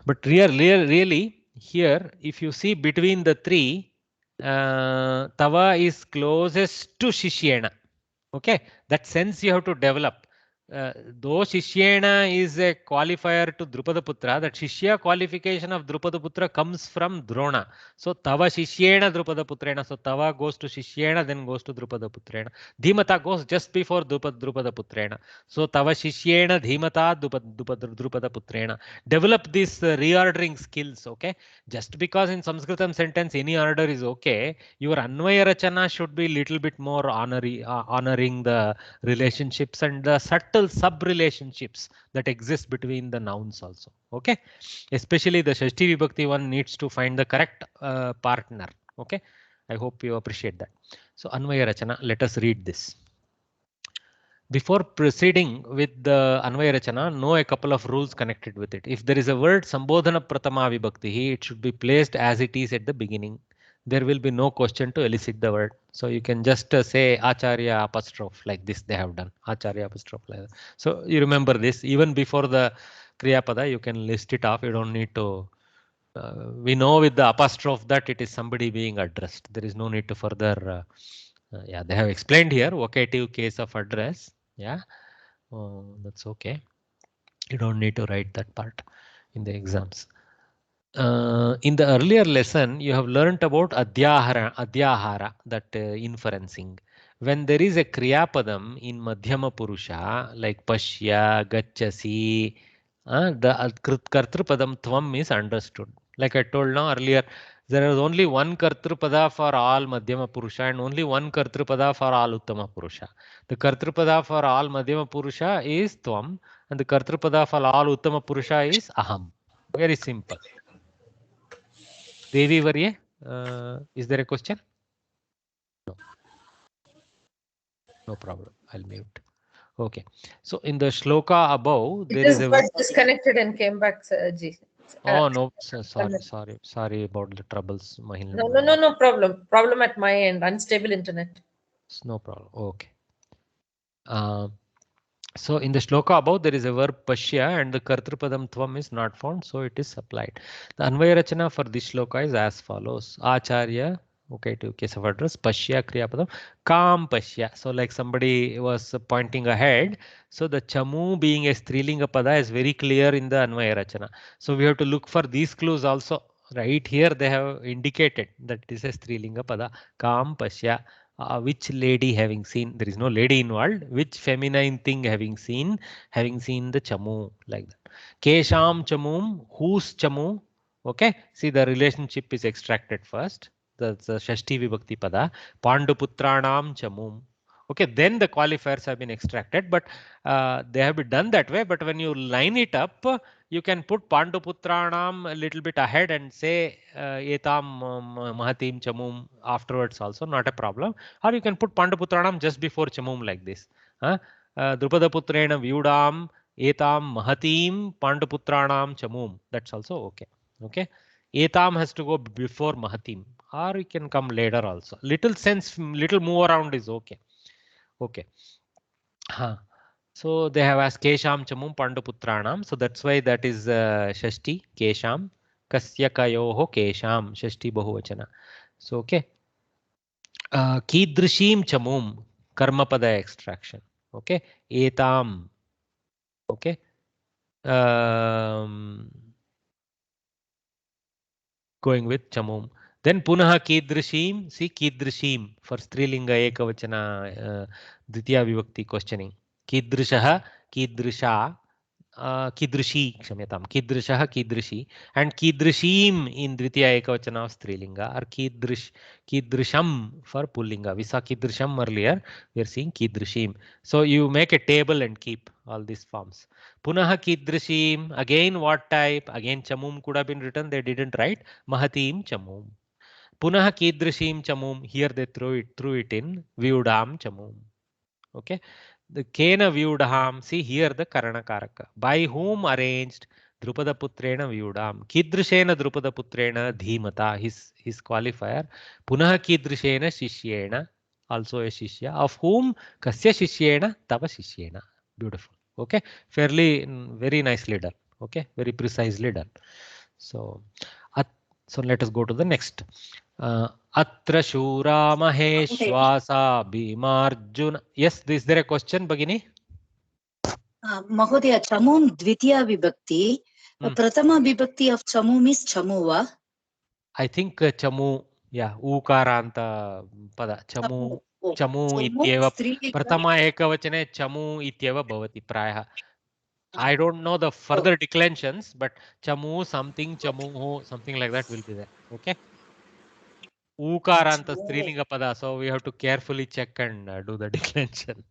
but really here, if you see between the three, Tava is closest to Shishyena. Okay, that sense you have to develop. Though Shishyena is a qualifier to Drupadaputra, that Shishya qualification of Drupadaputra comes from Drona. So Tava Shishyena Drupadaputrena. So Tava goes to Shishyena, then goes to Drupadaputrena. Dhimata goes just before Drupadaputrena. So Tava Shishyena Dhimata Drupadaputrena. Develop these reordering skills. Okay, just because in Sanskritam sentence any order is okay, your Anvaya Rachana should be little bit more honoring the relationships and the subtle sub-relationships that exist between the nouns also. Okay, especially the Shashti Vibhakti one needs to find the correct partner. Okay, I hope you appreciate that. So Anvaya Rachana, let us read this. Before proceeding with the Anvaya Rachana, know a couple of rules connected with it. If there is a word Sambodhana Pratama Vibhakti, it should be placed as it is at the beginning. There will be no question to elicit the word. So you can just say Acharya apostrophe like this they have done. Acharya apostrophe like that. So you remember this, even before the Kriya Pada, you can list it off. You don't need to. We know with the apostrophe that it is somebody being addressed. There is no need to further. Yeah, they have explained here vocative case of address. Yeah, that's okay. You don't need to write that part in the exams. In the earlier lesson, you have learnt about Adhyahara, that inferencing. When there is a Kriyapadam in Madhyama Purusha, like Pashya, Gachasi, the Kartrupadam Tvam is understood. Like I told now earlier, there is only one Kartrupada for all Madhyama Purusha and only one Kartrupada for all Uttama Purusha. The Kartrupada for all Madhyama Purusha is Tvam and the Kartrupada for all Uttama Purusha is Aham. Very simple. Devi Varye, is there a question? No. No problem. I'll mute. Okay. So in the shloka above, there is a word disconnected and came back, Ji. Oh no, sorry about the troubles, Mahila. No problem. Problem at my end. Unstable internet. It's no problem. Okay. So in the shloka above, there is a verb pashya and the kartrupadam tvam is not found, so it is supplied. The Anvaya Rachana for this shloka is as follows. Acharya, okay, to case of address, pashya kriyapadam, kam pashya. So like somebody was pointing ahead. So the chamu being a strilinga pada is very clear in the Anvaya Rachana. So we have to look for these clues also. Right here they have indicated that it is a strilinga pada, kam pashya. Which lady having seen, there is no lady involved, which feminine thing having seen the chamu, like that. Kesham chamum, whose chamu? Okay, see the relationship is extracted first. That's the Shashti Vibhakti pada. Panduputranam chamum. Okay, then the qualifiers have been extracted, but they have been done that way. But when you line it up, you can put Panduputranam a little bit ahead and say Etam Mahatim Chamum afterwards also, not a problem. Or you can put Panduputranam just before Chamum like this. Drupada Putrena Vyudam Etam Mahatim Panduputranam Chamum. That's also okay. Okay. Etam has to go before Mahatim, or you can come later also. Little sense, little move around is okay. Okay. So they have asked Kesham Chamum Panduputranam. So that's why that is Shashti Kesham. Kasya Kayoho Kesham Shashti Bahuvachana. So okay. Kidrishim Chamum Karmapada extraction. Okay. Etam. Okay. Going with Chamum. Then Punaha Kidrishim. See Kidrishim for Strilinga Ekavachana Ditiya Vibhakti questioning. Kidrishaha, Kidrisha, Kidrishi, Kshamyatam, Kidrishaha, Kidrishi, and Kidrishim in Dvitiya Ekavachana of Strilinga, or Kidrisham for Pullinga. We saw Kidrisham earlier, we are seeing Kidrishim. So you make a table and keep all these forms. Punaha Kidrishim, again what type? Again Chamum could have been written, they didn't write. Mahatim Chamum. Punaha Kidrishim Chamum, here they threw it in. Vyudam Chamum. Okay. The Kena Vyudham, see here the Karana Karaka. By whom arranged? Drupada Putrena Vyudham. Kidrishena Drupada Putrena Dhimata, his qualifier. Punaha Kidrishena Shishyena, also a Shishya. Of whom? Kasya Shishyena, Tava Shishyena. Beautiful. Okay. Fairly, very nicely done. Okay. Very precisely done. So let us go to the next. Atra Shura Maheshwasa Bhimarjuna. Yes, is there a question, Bhagini? Mahodaya, Chamum Dvitiya Vibhakti. Pratama Vibhakti of Chamum is Chamuva. I think Chamu, yeah, Ukaranta Pada. Chamu Ityeva. Pratama Ekavachane Chamu Ityeva Bhavati Prayaha. I don't know the further declensions, but Chamu something, Chamu something like that will be there. Okay. Ukaranta Strilinga Pada, so we have to carefully check and do the declension.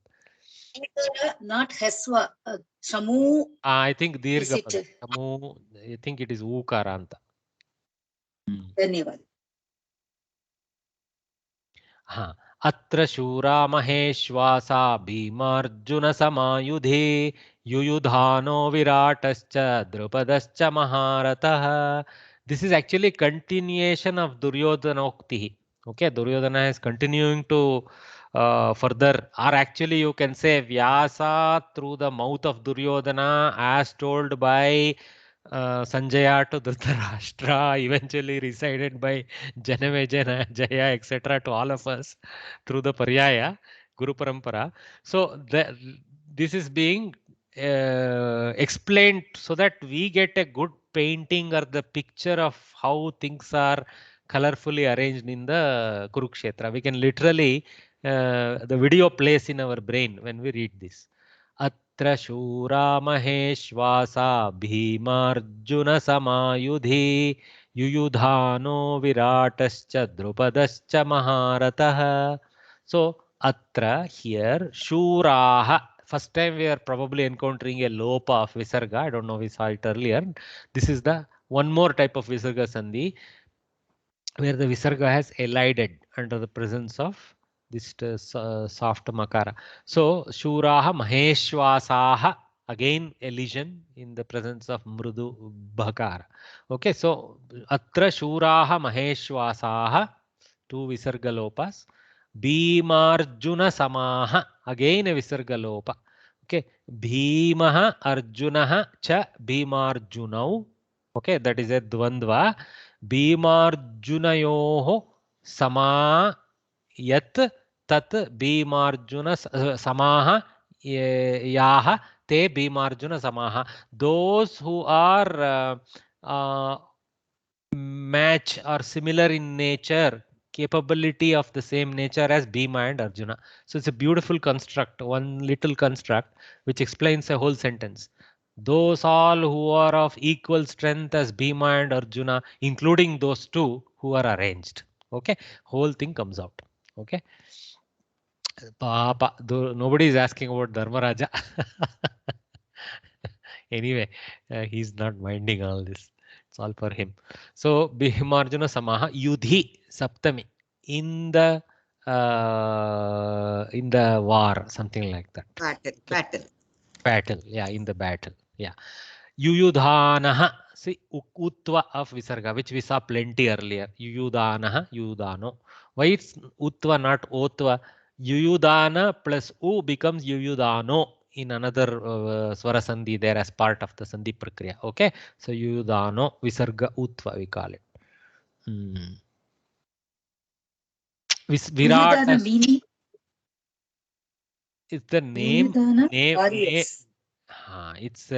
Not Heswa, Chamu. I think Dirgha Pada. Chamu, I think it is Ukaranta. Dhanyavad. Atra Shura Maheshwasa Bhimarjuna Samayudhe Yuyudhano Viratascha Drupadascha Maharatah. This is actually continuation of Duryodhanokti. Okay, Duryodhana is continuing to further, or actually you can say Vyasa through the mouth of Duryodhana as told by Sanjaya to Dhritarashtra, eventually recited by Janamejana, Jaya, etc. to all of us through the Paryaya, Guru Parampara. So this is being explained so that we get a good painting or the picture of how things are colorfully arranged in the Kurukshetra. We can literally, the video plays in our brain when we read this. Atra Shura Maheshwasa Bhimarjuna Samayudhi Yuyudhano Viratascha Drupadascha Maharatah. So Atra, here, Shuraha. First time we are probably encountering a lopa of Visarga. I don't know, we saw it earlier. This is the one more type of Visarga Sandhi where the Visarga has elided under the presence of this soft Makara. So Shuraha Maheshwasaha, again elision in the presence of Mrudu Bhakara. Okay, so Atra Shuraha Maheshwasaha, two Visarga lopas. Bhimarjuna Samaha. Again a Visarga Lopa. Okay. Bhimaha Arjunaha cha Bhimarjunau. Okay, that is a Dvandva. Bhimarjunayoho Sama Yat Tat Bhimarjuna Samaha Yaha Te Bhimarjuna Samaha. Those who are match or similar in nature, capability of the same nature as Bhima and Arjuna. So it's a beautiful construct, one little construct which explains a whole sentence. Those all who are of equal strength as Bhima and Arjuna, including those two who are arranged. Okay, whole thing comes out. Okay. Papa, nobody is asking about Dharmaraja. Anyway, he's not minding all this. It's all for him. So Bhimarjuna Samaha Yudhi Saptami in the war, something like that. Battle. Yeah, in the battle. Yeah. Yuyudhanaha. See, Utva of Visarga, which we saw plenty earlier. Yuyudhanaha, Yuyudhano. Why it's Utva, not Otva? Yuyudhana plus U becomes Yuyudhano in another Swara Sandhi there as part of the Sandhi Prakriya. Okay. So Yuyudhano, Visarga Utva we call it. Virat is the name. It's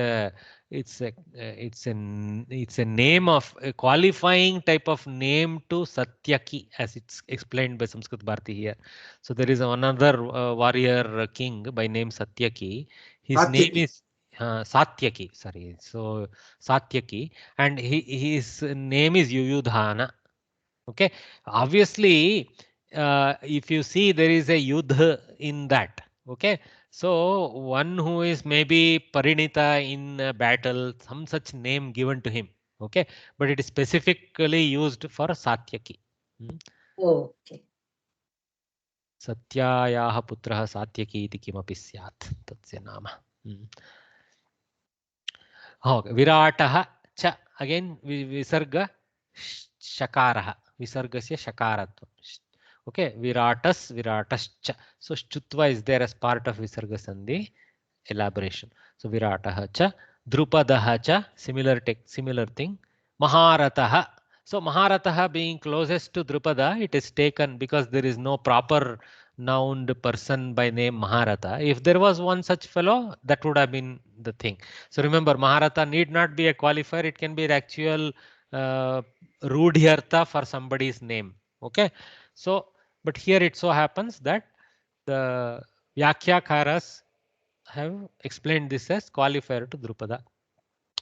a name of a qualifying type of name to Satyaki, as it's explained by Sanskrit Bharati here. So there is another warrior king by name Satyaki. His name is Satyaki. Sorry, so Satyaki, and his name is Yuyudhana. Okay, obviously, if you see there is a Yudha in that. Okay, so one who is maybe Parinita in battle, some such name given to him. Okay, but it is specifically used for Satyaki. Okay. Satyayaha putraha Satyaki iti kimapi syat. Tatsya nama. Okay, Virataha cha. Again, Visarga Shakaraha. Visargasya Shakaratva. Okay, Viratascha. So Chutva is there as part of Visarga Sandhi elaboration. So Virataha cha, Drupadaha cha, similar thing. Maharataha. So Maharataha being closest to Drupada, it is taken because there is no proper nouned person by name Maharata. If there was one such fellow, that would have been the thing. So remember, Maharata need not be a qualifier. It can be the actual Rudhyartha for somebody's name. Okay. So, but here it so happens that the Vyakyakaras have explained this as qualifier to Drupada.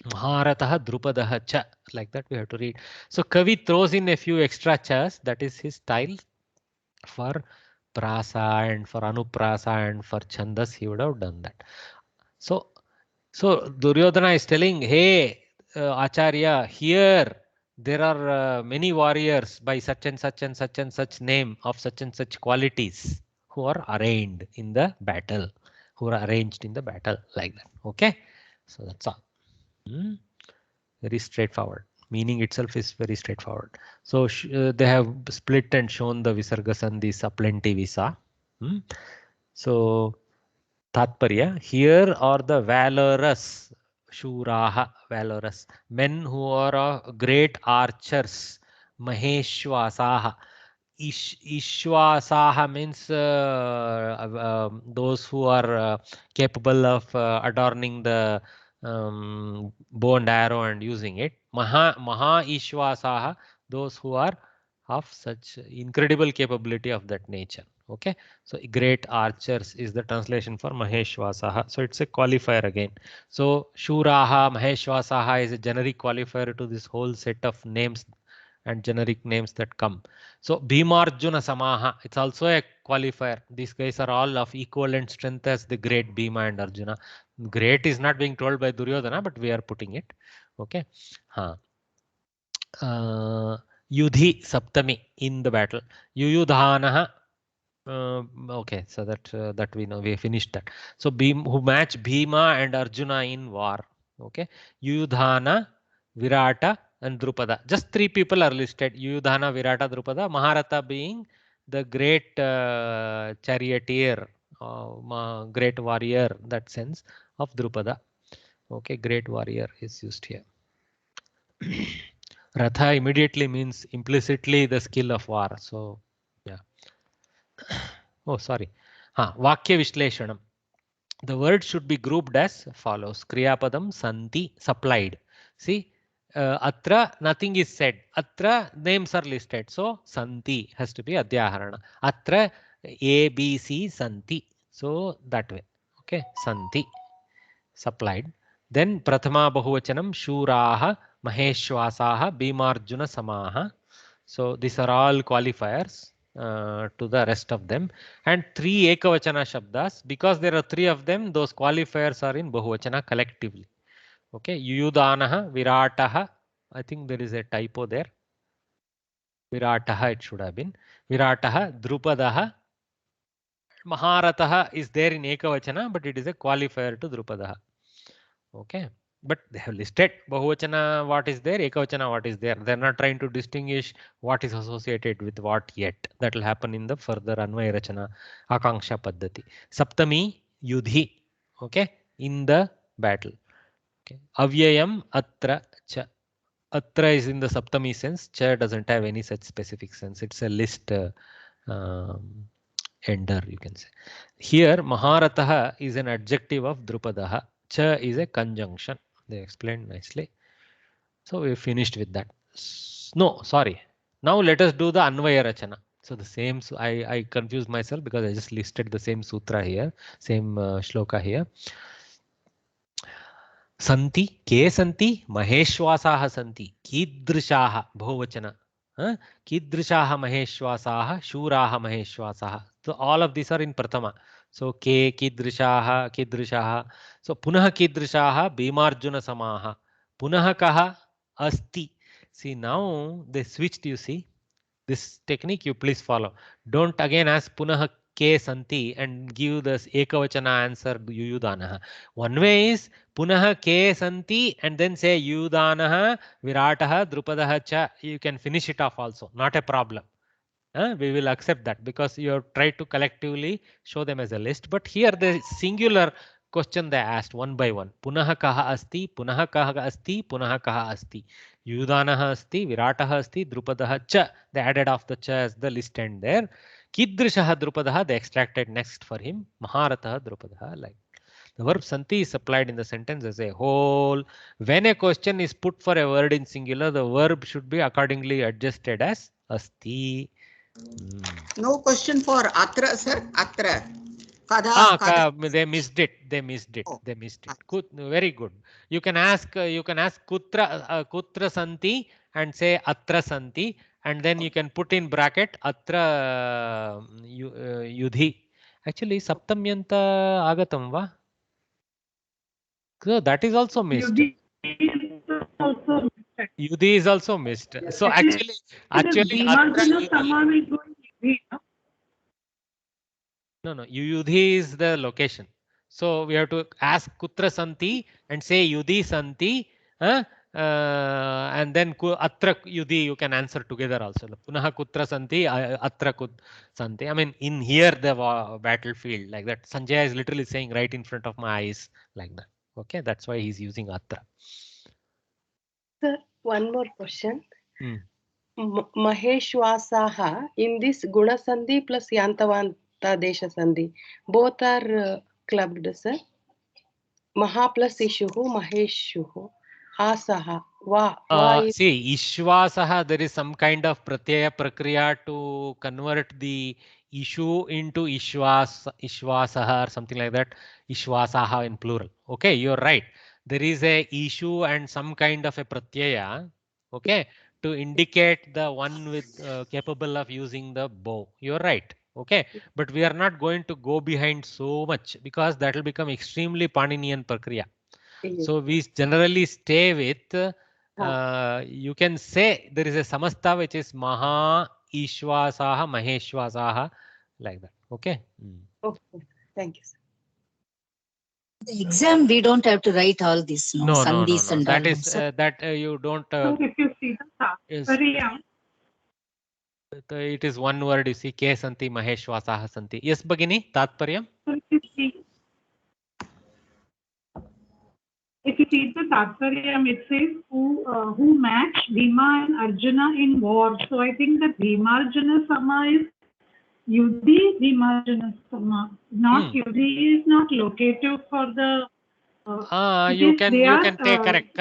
Maharataha Drupadaha cha. Like that we have to read. So Kavi throws in a few extra chas. That is his style for prasa and for anuprasa and for chandas. He would have done that. So Duryodhana is telling, hey, Acharya, here there are many warriors by such and such and such and such name of such and such qualities who are arranged in the battle, like that. Okay, so that's all. Very straightforward. Meaning itself is very straightforward. So they have split and shown the Visarga Sandhis plenty visa. So Tatparya, here are the valorous, Shuraha, valorous, men who are great archers, Maheshwasaha. Ishwasaha means those who are capable of adorning the bow and arrow and using it. Maha Ishwasaha, those who are of such incredible capability of that nature. Okay, so great archers is the translation for Maheshwasaha. So it's a qualifier again. So Shuraha, Maheshwasaha is a generic qualifier to this whole set of names and generic names that come. So Bhimarjuna Samaha, it's also a qualifier. These guys are all of equivalent strength as the great Bhima and Arjuna. Great is not being told by Duryodhana, but we are putting it. Okay. Yudhi Saptami in the battle. Yuyudhanaha. Okay, so that we know, we finished that. So who match Bhima and Arjuna in war. Okay, Yuyudhana, Virata and Drupada. Just three people are listed. Yuyudhana, Virata, Drupada. Maharata being the great charioteer, great warrior, that sense of Drupada. Okay, great warrior is used here. Ratha immediately means implicitly the skill of war. So, yeah. Oh, sorry. Vakya Vishleshanam. The word should be grouped as follows. Kriyapadam santi, supplied. See, atra nothing is said. Atra names are listed. So santi has to be adhyaharana. Atra A, B, C santi. So that way. Okay, santi, supplied. Then prathama bahuvachanam shuraha, maheshwasaha, bhimarjuna samaha. So these are all qualifiers to the rest of them, and 3 ekavachana shabdas. Because there are 3 of them, those qualifiers are in bahuvachana collectively. Okay, yuyudanaha, virataha. I think there is a typo there. Virataha it should have been. Virataha, drupadaha. Maharataha is there in ekavachana, but it is a qualifier to drupadaha. Okay, but they have listed bahuvachana what is there, ekavachana what is there. They're not trying to distinguish what is associated with what yet. That will happen in the further Anvaya Rachana Akanksha Paddhati. Saptami Yudhi. Okay, in the battle. Okay, Avyayam Atra Cha. Atra is in the Saptami sense. Cha doesn't have any such specific sense. It's a list ender, you can say. Here Maharataha is an adjective of Drupadaha. Cha is a conjunction. They explained nicely. So we finished with that. No, sorry. Now let us do the Anvaya Rachana. So the same, I confused myself because I just listed the same sutra here, same shloka here. Santi, ke santi, maheshwasaha santi, kidrishaha, bahuvachana. Kidrishaha maheshwasaha, shuraha maheshwasaha. So all of these are in Prathama. So ke kidrishaha. So punaha kidrishaha, bhimarjuna samaha. Punaha kaha asti. See, now they switched, you see. This technique you please follow. Don't again ask punaha ke santi and give the ekavachana answer yuyudanaha. One way is punaha ke santi and then say yuyudanaha, virataha, drupadaha cha. You can finish it off also. Not a problem. We will accept that because you have tried to collectively show them as a list. But here the singular question they asked one by one. Punaha kaha asti, punaha kaha asti, punaha kaha asti. Yudanaha asti, virataha asti, drupadaha cha. They added off the cha as the list end there. Kidrishaha drupadaha they extracted next for him. Maharataha drupadaha, like. The verb santi is applied in the sentence as a whole. When a question is put for a word in singular, the verb should be accordingly adjusted as asti. No question for atra, sir. Atra. They missed it. Oh. They missed it. Very good. You can ask kutra santi and say atra santi, and then you can put in bracket atra yudhi. Actually, saptamyanta agatam va? So that is also missed. Yudhi is also missed. So actually no, Yudhi is the location. So we have to ask Kutra Santi and say Yudhi Santi, and then Atra Yudhi you can answer together also. Punaha Kutra Santi, Atra Kut Santi. I mean, in here the battlefield like that. Sanjay is literally saying right in front of my eyes like that. Okay, that's why he's using Atra. Sir, one more question. Maheshwasaha in this Guna Sandhi plus Yantavanta Desha Sandhi, both are clubbed, sir. Maha plus Ishuhu, Maheshuhu, Asaha. See, Ishwasaha, there is some kind of pratyaya prakriya to convert the issue into Ishwasaha or something like that. Ishwasaha in plural. Okay, you're right. There is a issue and some kind of a pratyaya. Okay, to indicate the one with capable of using the bow. You're right. Okay, but we are not going to go behind so much because that will become extremely Paninian prakriya. So we generally stay with you can say there is a samastha which is Maha Ishwasaha Maheshwasaha like that. Okay. Okay. Thank you, sir. The exam we don't have to write all this. No. That is that you don't. If you see the It is one word, you see, Ke santi Maheshwasaha santi. Yes, Bhagini, Tatparyam? If you see the Tatparyam, it says who match Bhima and Arjuna in war. So I think that Bhimarjuna Sama is Yudhi Bhimarjuna Sama. Not Yudhi is not locative for the. You can take correct.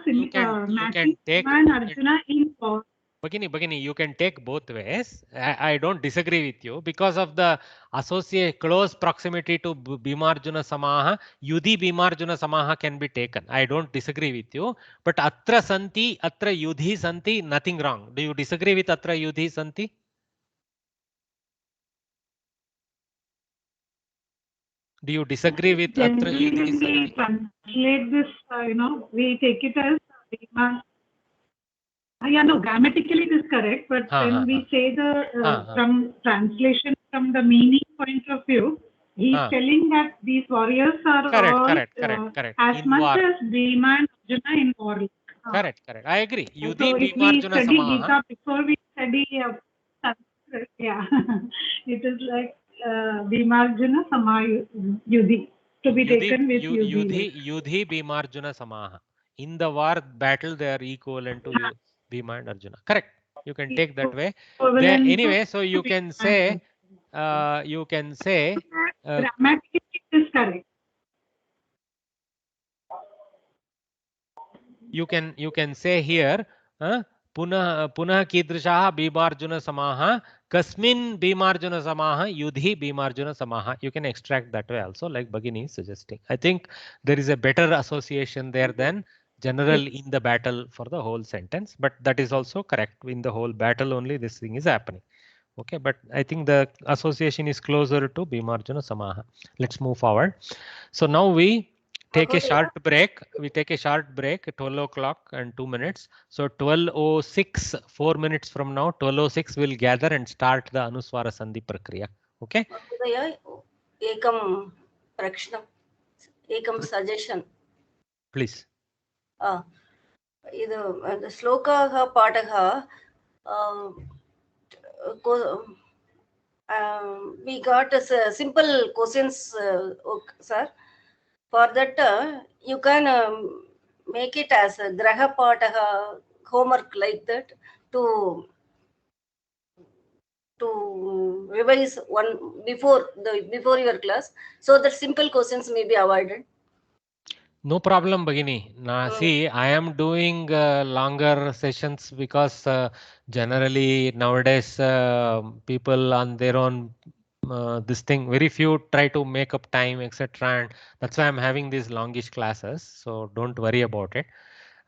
You can take Bhima and Arjuna in war. Bhagini, you can take both ways. I don't disagree with you because of the close proximity to Bhimarjuna Samaha. Yudhi Bhimarjuna Samaha can be taken. I don't disagree with you. But Atra Santi, Atra Yudhi Santi, nothing wrong. Do you disagree with Atra Yudhi Santi? Do you disagree with Atra Yudhi Santi? We translate this, we take it as Bhima. Yeah, no, grammatically it is correct, but when we say the from translation from the meaning point of view, he's telling that these warriors are correct. As in much war. as Bhima and Arjuna in war. Correct. I agree. Yudhi So if Bhima we Arjuna study Samaha. Gita before we study Sanskrit, yeah, it is like Bhima Arjuna Sama Yudhi to be taken with Yudhi. Yudhi Bhimarjuna Samaha. In the war battle, they are equivalent to Bhima and Arjuna. Correct. You can take that way. Anyway, so you can say, grammatically it is correct. You can say here, Punah Kidrishaha Bhimarjuna Samaha, Kasmin Bhimarjuna Samaha, Yudhi Bhimarjuna Samaha. You can extract that way also, like Bhagini is suggesting. I think there is a better association there than general in the battle for the whole sentence, but that is also correct. In the whole battle only this thing is happening. Okay, but I think the association is closer to Bhimarjuna Samaha. Let's move forward. So now we take a short break. We take a short break at 12 o'clock and 2 minutes. So 12:06, 4 minutes from now, 12:06 we'll gather and start the Anuswara Sandhi Prakriya. Okay? Ekam prakshnam, ekam suggestion. Please. The slokaha pataha, we got simple questions, sir. For that, you can make it as a graha pataha homework like that to revise one before your class, so that simple questions may be avoided. No problem, Bhagini. Now, see, I am doing longer sessions because generally nowadays people on their own this thing, very few try to make up time, etc. And that's why I'm having these longish classes. So don't worry about it.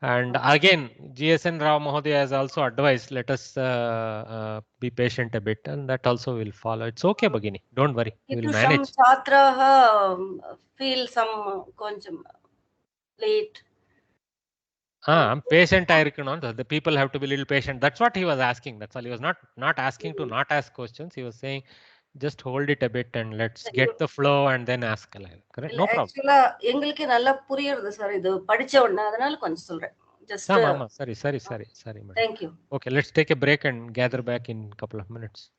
And again, GSN Rao Mahodaya has also advised, let us be patient a bit, and that also will follow. It's okay, Bhagini. Don't worry. We'll manage. Some chhatraha feel some koncham late. I'm patient. The people have to be a little patient. That's what he was asking. That's all. He was not asking to not ask questions. He was saying, just hold it a bit and let's get the flow and then ask. Correct? No problem. Actually, எங்களுக்கு நல்லா புரியுது sir இது படிச்ச உடனே அதனால கொஞ்சம் சொல்றேன். Just sorry. Thank you. Okay, let's take a break and gather back in a couple of minutes.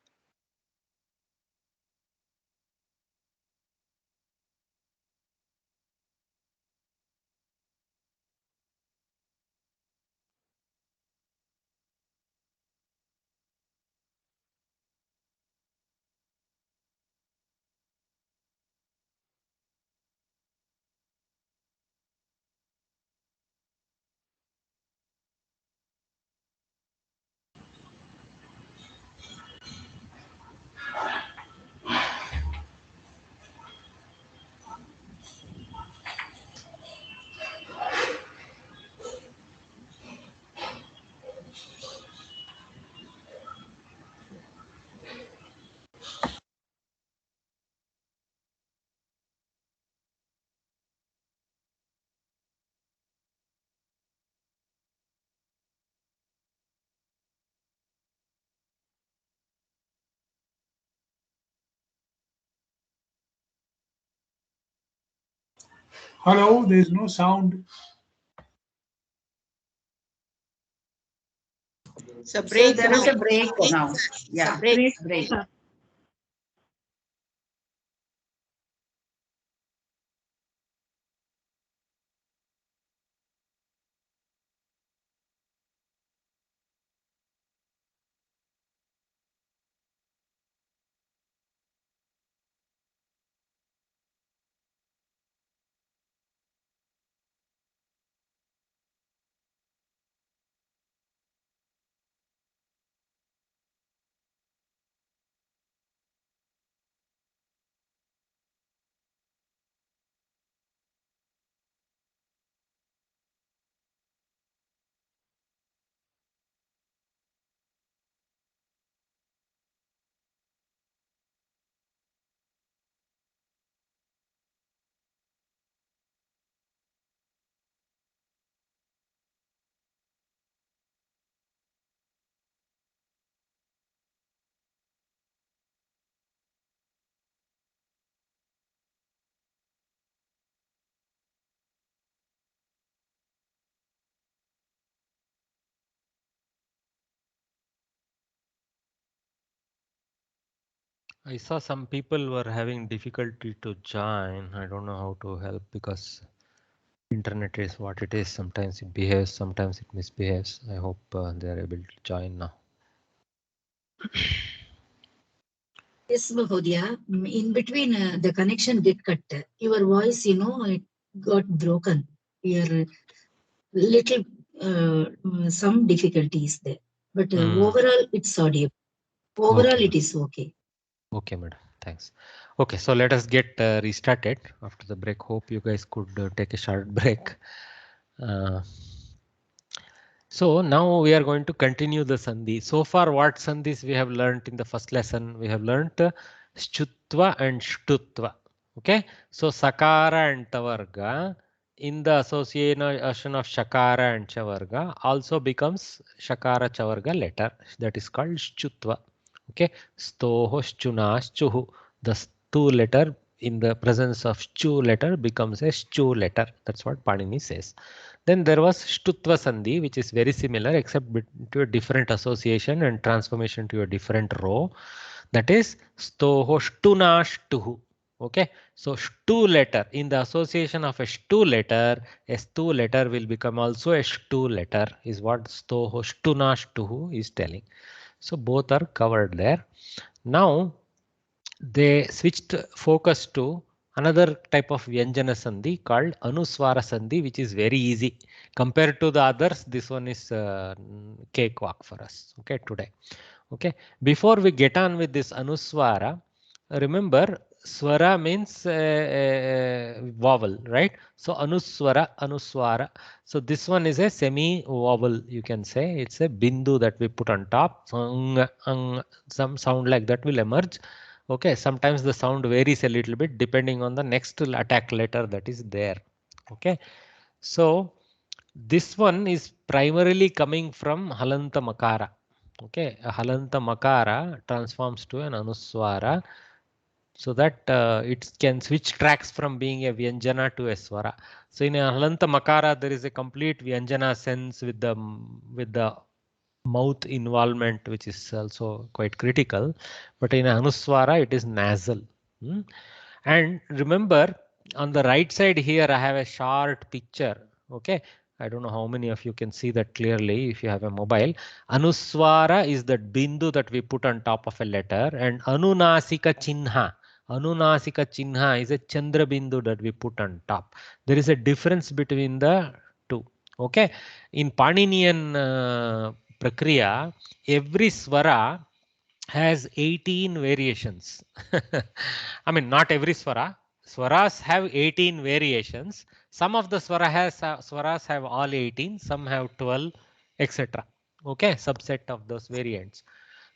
Hello, there is no sound. So break. So there is a break now. Yeah. Break. I saw some people were having difficulty to join. I don't know how to help because internet is what it is. Sometimes it behaves, sometimes it misbehaves. I hope they are able to join now. Yes, Mahodaya. In between the connection get cut. Your voice, it got broken. Your little some difficulties there, but overall it's audible. Overall, it is okay. Okay, madam. Thanks. Okay, so let us get restarted after the break. Hope you guys could take a short break. So now we are going to continue the sandhi. So far, what sandhis we have learned in the first lesson? We have learned shchutva and shtutva. Okay, so sakara and tavarga in the association of shakara and chavarga also becomes shakara chavarga letter. That is called shchutva. Okay, stoho shchunas chuhu. The stu letter in the presence of chu letter becomes a chu letter. That's what Panini says. Then there was Shtutva Sandhi, which is very similar except to a different association and transformation to a different row. That is Stoho Shtuna Shtuhu. Okay, so Shtu letter in the association of a Shtu letter, a Stu letter will become also a Shtu letter, is what Stoho Shtuna Shtuhu is telling. So both are covered there. Now they switched focus to another type of Vyanjana Sandhi called Anuswara Sandhi, which is very easy. Compared to the others, this one is cakewalk for us, okay, today. Okay, before we get on with this Anuswara, remember Swara means vowel, right? So Anuswara, Anuswara. So this one is a semi-vowel, you can say. It's a bindu that we put on top. Some sound like that will emerge. Okay, sometimes the sound varies a little bit depending on the next attack letter that is there. Okay, so this one is primarily coming from Halanta Makara. Okay, a Halanta Makara transforms to an Anuswara so that it can switch tracks from being a Vyanjana to a Swara. So in a Halanta Makara, there is a complete Vyanjana sense with the mouth involvement, which is also quite critical. But in Anuswara, it is nasal. And remember, on the right side here, I have a short picture. Okay, I don't know how many of you can see that clearly if you have a mobile. Anuswara is the bindu that we put on top of a letter, and Anunasika Chinha. Anunasika Chinha is a Chandra bindu that we put on top. There is a difference between the two. Okay, in Paninian Prakriya, every swara has 18 variations. I mean, not every swara. Swaras have 18 variations. Some of the swaras have all 18, some have 12, etc. Okay, subset of those variants.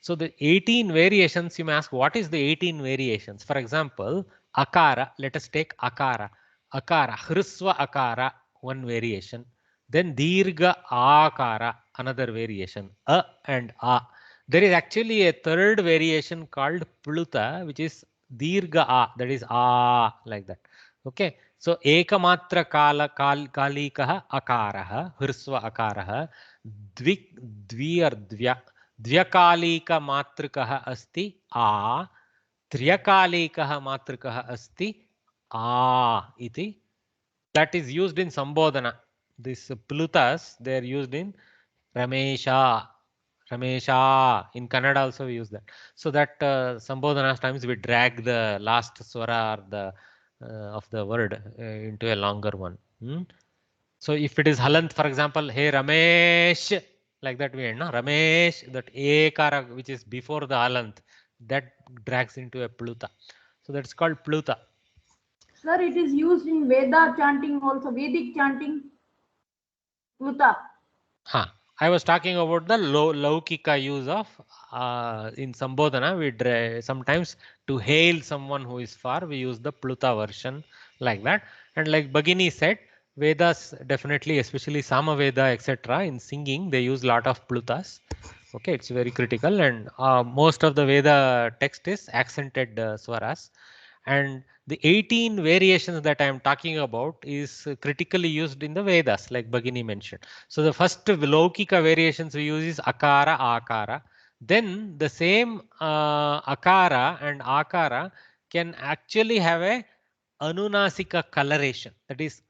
So the 18 variations, you may ask, what is the 18 variations? For example, akara, let us take akara. Akara, hrisva akara, one variation. Then dirga akara, another variation. A and a. There is actually a third variation called pluta, which is dirga a, that is a, like that. Okay, so ekamatra kalikaha akaraha, hrisva akaraha. द्वि or द्व्या द्व्यकालिक मातृकः अस्ति आ त्र्यकालिकः मातृकः अस्ति आ इति. That is used in Sambodhana. This plutas, they are used in Ramesha. Ramesha. In Kannada also we use that. So that Sambodhana times we drag the last swara or the of the word into a longer one. So if it is halant, for example, hey Ramesh, like that we end, no? Ramesh, that ekara which is before the halant, that drags into a pluta. So that's called pluta. Sir, it is used in Veda chanting also, Vedic chanting. Pluta. I was talking about the Laukika use of in Sambodhana. We sometimes to hail someone who is far, we use the Pluta version like that. And like Bhagini said, Vedas definitely, especially Samaveda, etc. in singing, they use lot of Plutas. Okay, it's very critical, and most of the Veda text is accented swaras. And the 18 variations that I am talking about is critically used in the Vedas, like Bhagini mentioned. So the first Laukika variations we use is Akara, Akara. Then the same Akara and Akara can actually have a Anunasika coloration. That is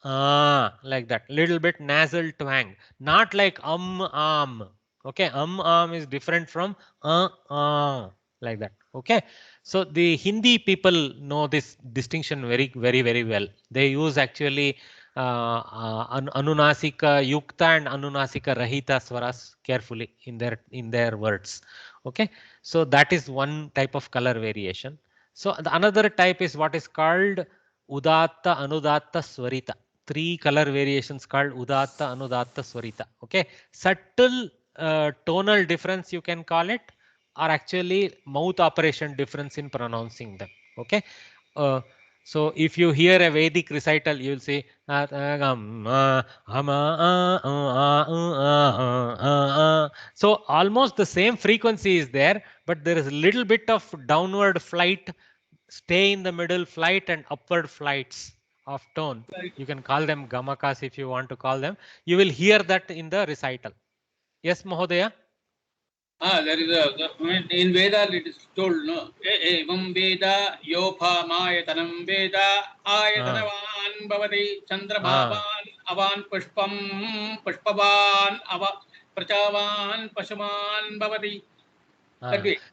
like that, little bit nasal twang, not like am. Okay, am is different from like that. Okay, so the Hindi people know this distinction very well. They use actually Anunasika Yukta and Anunasika Rahita swaras carefully in their words. Okay, so that is one type of color variation. So the another type is what is called Udatta, Anudatta, Swarita. 3 color variations called Udatta, Anudatta, Swarita. Okay, subtle tonal difference you can call it, or actually mouth operation difference in pronouncing them. Okay, so if you hear a Vedic recital, you will say so almost the same frequency is there, but there is a little bit of downward flight, stay in the middle flight, and upward flights of tone. You can call them gamakas if you want to call them. You will hear that in the recital. Yes, Mahodaya? There is in Veda it is told, no? Evam Veda Yopha Mayatanam Veda Ayatanavan Bhavati Chandrabhavan Avan Pushpam Pushpavan Prachavan Pashaman Bhavati.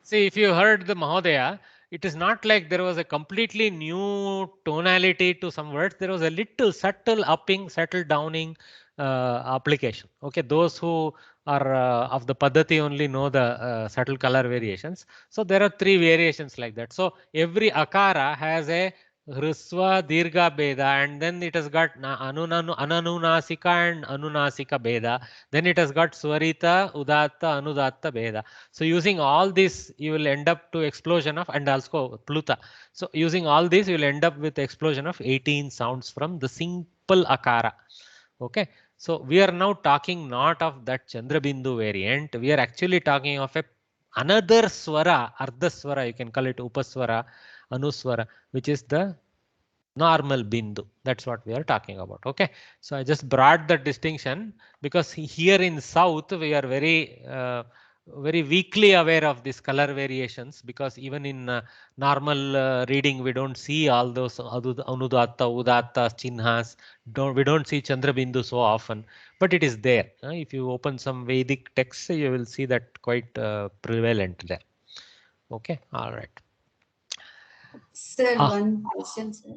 See, if you heard the Mahodaya, it is not like there was a completely new tonality to some words. There was a little subtle upping, subtle downing application. Okay, those who are of the Paddhati only know the subtle color variations. So there are 3 variations like that. So every Akara has a Hrisva, Dirgha, Beda, and then it has got Ananunasika and Anunasika Beda. Then it has got Swarita, Udatta, Anudatta, Beda. So using all this, you will end up to explosion of, and also Pluta. So using all this, you will end up with explosion of 18 sounds from the simple Akara. Okay. So we are now talking not of that Chandrabindu variant. We are actually talking of another swara, Ardha swara, you can call it Upaswara, Anuswara, which is the normal bindu. That's what we are talking about. Okay, so I just brought the distinction because here in South we are very weakly aware of these color variations, because even in normal reading we don't see all those Anudatta, Udatta, Chinhas. We don't see Chandrabindu so often, but it is there. If you open some Vedic texts, you will see that quite prevalent there. Okay, all right. Sir, one question, sir.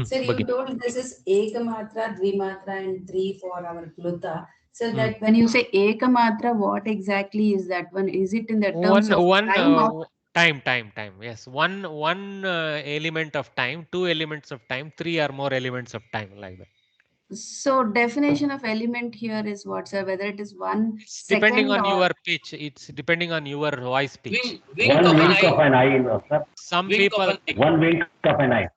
Sir, you told this is Ekamatra, Dvimatra, and 3 for our Pluta. So that when you say Ekamatra, what exactly is that one? Is it in the terms of time? Yes, one element of time, 2 elements of time, 3 or more elements of time, like that. So definition of element here is what, sir? Whether it is 1 second depending on your pitch, it's depending on your voice pitch. One wink of an eye, sir. Some people. One wink of an eye.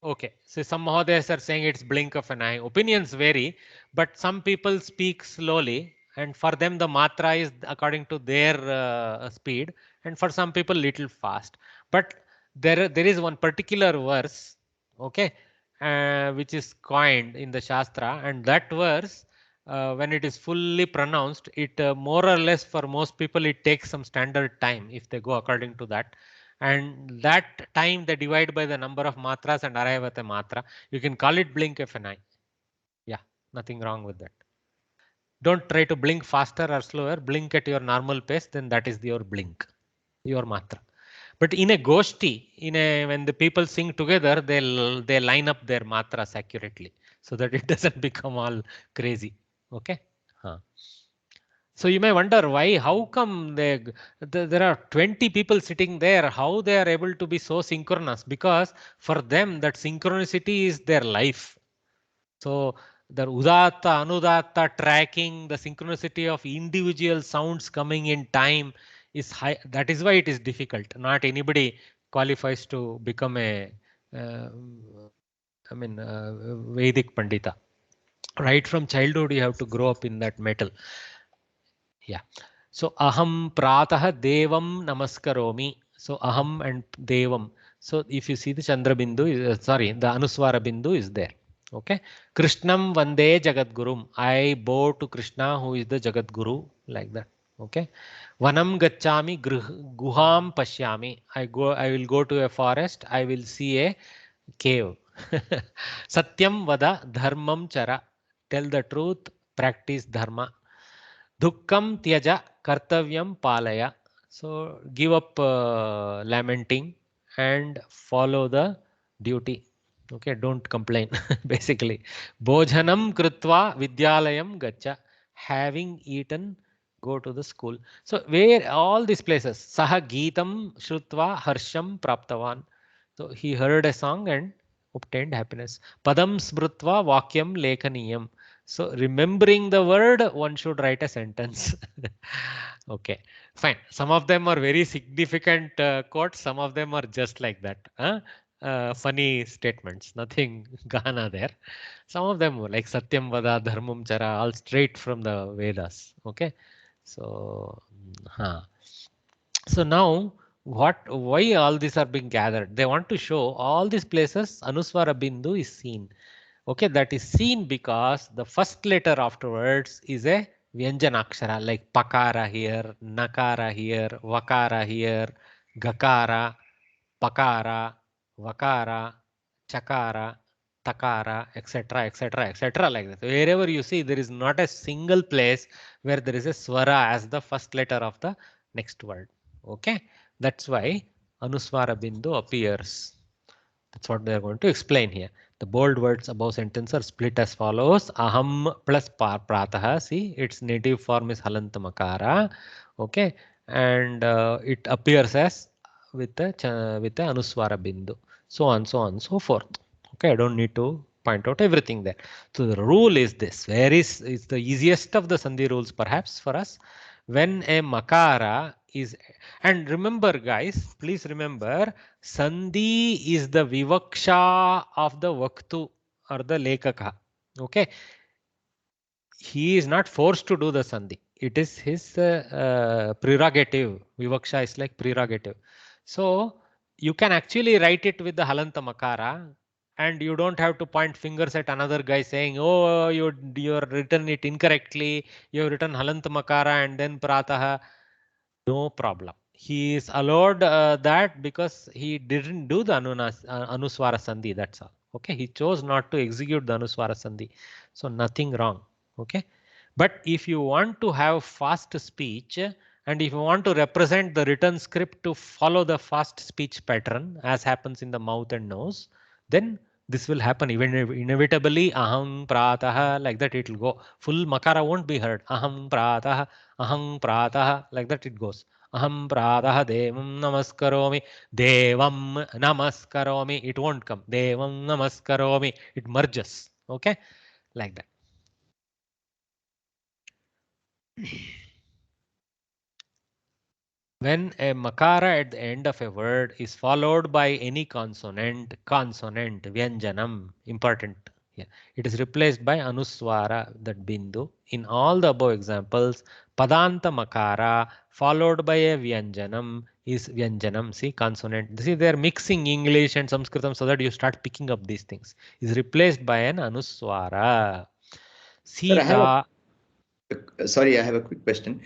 Okay, so some Mahodayas are saying it's blink of an eye. Opinions vary, but some people speak slowly, and for them the matra is according to their speed, and for some people little fast. But there is one particular verse, okay, which is coined in the Shastra, and that verse when it is fully pronounced, it more or less for most people it takes some standard time if they go according to that, and that time they divide by the number of matras and arrive at a matra. You can call it blink of an eye. Yeah, nothing wrong with that. Don't try to blink faster or slower. Blink at your normal pace, then that is your blink, your matra. But in a goshti, when the people sing together, they line up their matras accurately so that it doesn't become all crazy. Okay. So you may wonder why, how come there are 20 people sitting there, how they are able to be so synchronous? Because for them that synchronicity is their life. So the udatta, anudatta tracking, the synchronicity of individual sounds coming in time is high. That is why it is difficult. Not anybody qualifies to become a Vedic Pandita. Right from childhood, you have to grow up in that metal. Yeah. So aham pratah devam namaskaromi. So aham and devam. So if you see the Chandra Bindu, the Anuswara Bindu is there. Okay. Krishnam vande Jagadgurum. I bow to Krishna, who is the Jagadguru, like that. Okay. Vanam gacchami guham pashyami. I will go to a forest. I will see a cave. Satyam vada dharmam chara. Tell the truth. Practice dharma. Dukkam tyaja kartavyam palaya. So give up lamenting and follow the duty. Okay, don't complain. Basically, bhojanam krutva vidyalayam gacha. Having eaten, go to the school. So where all these places, saha geetam shrutva harsham praptavan. So he heard a song and obtained happiness. Padam smrutva vakyam lekhaniyam. So remembering the word, one should write a sentence. Okay, fine. Some of them are very significant quotes. Some of them are just like that. Funny statements. Nothing Ghana there. Some of them were like Satyam Vada, Dharmam Chara, all straight from the Vedas. Okay. So, so now why all these are being gathered? They want to show all these places Anuswara Bindu is seen. Okay, that is seen because the first letter afterwards is a Vyanjanakshara, like Pakara here, Nakara here, Vakara here, Gakara, Pakara, Vakara, Chakara, Takara, etc., etc., etc., like that. Wherever you see, there is not a single place where there is a Swara as the first letter of the next word. Okay, that's why Anuswara Bindu appears. That's what they are going to explain here. The bold words above sentence are split as follows. Aham plus pratah. See, its native form is halanta makara. Okay, and it appears as with the anuswara bindu. So on, so forth. Okay, I don't need to point out everything there. So the rule is this. Where is the easiest of the sandhi rules perhaps for us? When a makara is, and remember guys, please remember, sandhi is the vivaksha of the vaktu or the lekaka. Okay, he is not forced to do the sandhi. It is his prerogative. Vivaksha is like prerogative. So you can actually write it with the halanta makara, and you don't have to point fingers at another guy saying, oh, you're written it incorrectly, you've written halanta makara and then pratah. No problem. He is allowed that because he didn't do the anuswara sandhi, that's all. Okay, he chose not to execute the anuswara sandhi. So nothing wrong. Okay, but if you want to have fast speech and if you want to represent the written script to follow the fast speech pattern as happens in the mouth and nose, then this will happen even inevitably. Aham pratah, like that it will go. Full makara won't be heard. Aham pratah, like that it goes. Aham pratah devam namaskaromi, devam namaskaromi. It won't come. Devam namaskaromi. It merges. Okay, like that. When a makara at the end of a word is followed by any consonant, vyanjanam, important here. It is replaced by anuswara, that bindu. In all the above examples, padanta makara followed by a vyanjanam is vyanjanam. See, consonant. See, they are mixing English and Sanskritam so that you start picking up these things. Is replaced by an anuswara. Sita. Sorry, I have a quick question.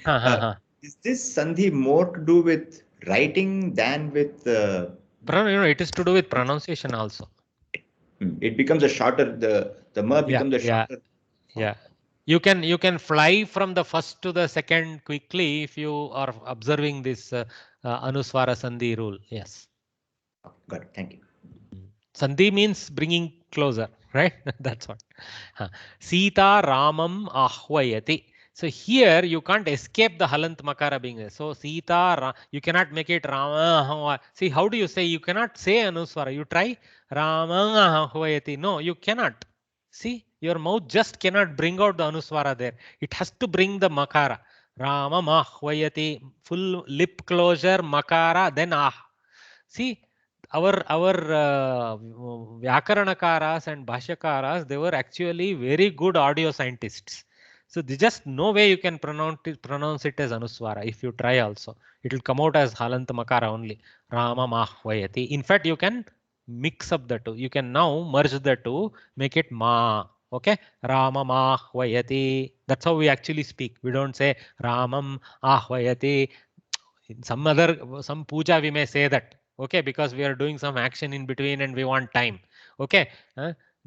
Is this sandhi more to do with writing than with? It is to do with pronunciation also. It becomes a shorter. The ma becomes a shorter. Yeah. You can fly from the first to the second quickly if you are observing this anuswara sandhi rule. Yes. Got it. Thank you. Sandhi means bringing closer, right? That's what. Sita Ramam Ahvayati. So here you can't escape the halant makara being there. So Sita, you cannot make it Rama. See, how do you say? You cannot say anuswara. You try Rama Ahvayati. No, you cannot. See, your mouth just cannot bring out the anuswara there. It has to bring the makara. Rama Mahvayati. Full lip closure, makara, then ah. See, our Vyakaranakaras and Bhashyakaras, they were actually very good audio scientists. So there's just no way you can pronounce it as Anuswara. If you try also, it will come out as Halant Makara only. Rama Mahvayati. In fact, you can mix up the two. You can now merge the two, make it Ma. Okay, Rama Mahvayati. That's how we actually speak. We don't say Ramam Ahvayati. In some puja we may say that. Okay, because we are doing some action in between and we want time. Okay,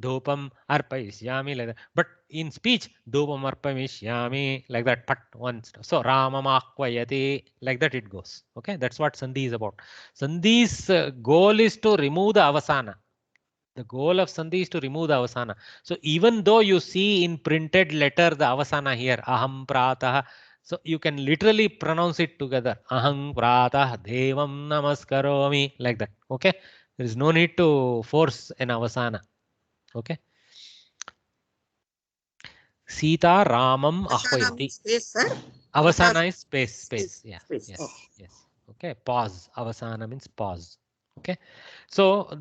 dhupam arpayishyami, like that. But in speech, dhupam arpayishyami, like that. Pat once. So Ramamakvayati, like that it goes. Okay, that's what sandhi is about. Sandhi's goal is to remove the avasana. The goal of sandhi is to remove the avasana. So even though you see in printed letter the avasana here, aham pratah. So you can literally pronounce it together. Aham pratah devam namaskaromi, like that. Okay. There is no need to force an avasana. Okay. Sita Ramam Ahvayati. Avasana is space. Yeah. Yes. Okay. Pause. Avasana means pause. Okay. So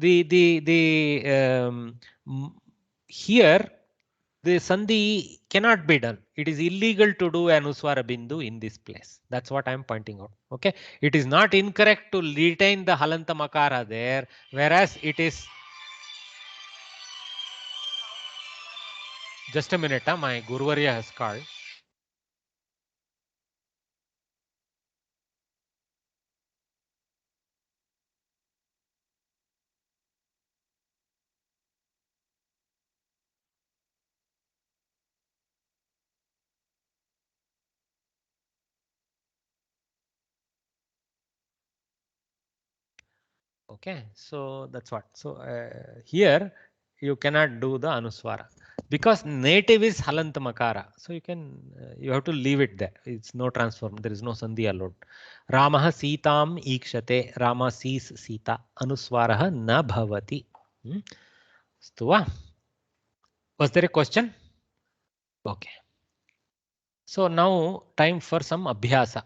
here the sandhi cannot be done. It is illegal to do anuswara bindu in this place. That's what I am pointing out. Okay. It is not incorrect to retain the halanta makara there, whereas it is. Just a minute, my Guruvarya has called. Okay, so that's what. So here you cannot do the anuswara because native is halant makara. So you have to leave it there. It's no transform. There is no sandhi allowed. Ramaha Sitam ikshate. Rama sees Sita. Anuswaraha na bhavati. Stuva. Was there a question? Okay. So now time for some abhyasa.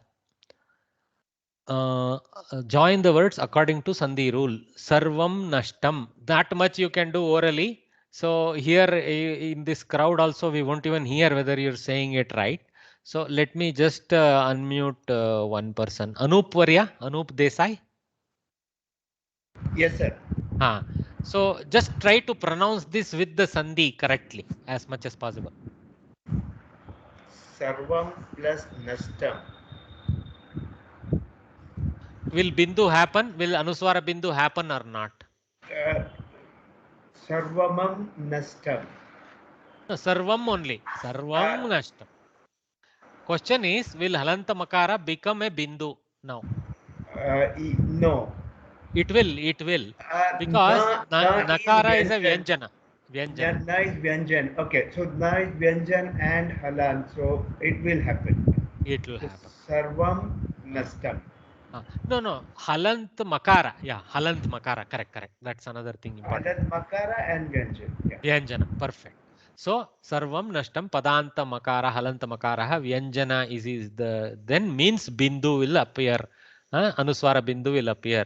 Join the words according to sandhi rule. Sarvam nashtam. That much you can do orally. So here in this crowd also we won't even hear whether you're saying it right. So let me just unmute one person. Anup Varya, Anup Desai. Yes, sir. So just try to pronounce this with the sandhi correctly as much as possible. Sarvam plus nashtam. Will bindu happen? Will anuswara bindu happen or not? Sarvamam nashtam. No, sarvam only. Sarvam nashtam. Question is, will halanta makara become a bindu now? No. It will. Because nakara is a vyanjana. Na is vyanjan. Okay, so na is vyanjan and halan. So it will happen. It will happen. Sarvam nashtam. No. Halant makara. Yeah, halant makara. Correct. That's another thing important. Halant makara and vyanjan. Yeah. Vyanjana. Perfect. So sarvam nashtam padanta makara halanta makara vyanjana is the then means bindu will appear. Anuswara bindu will appear.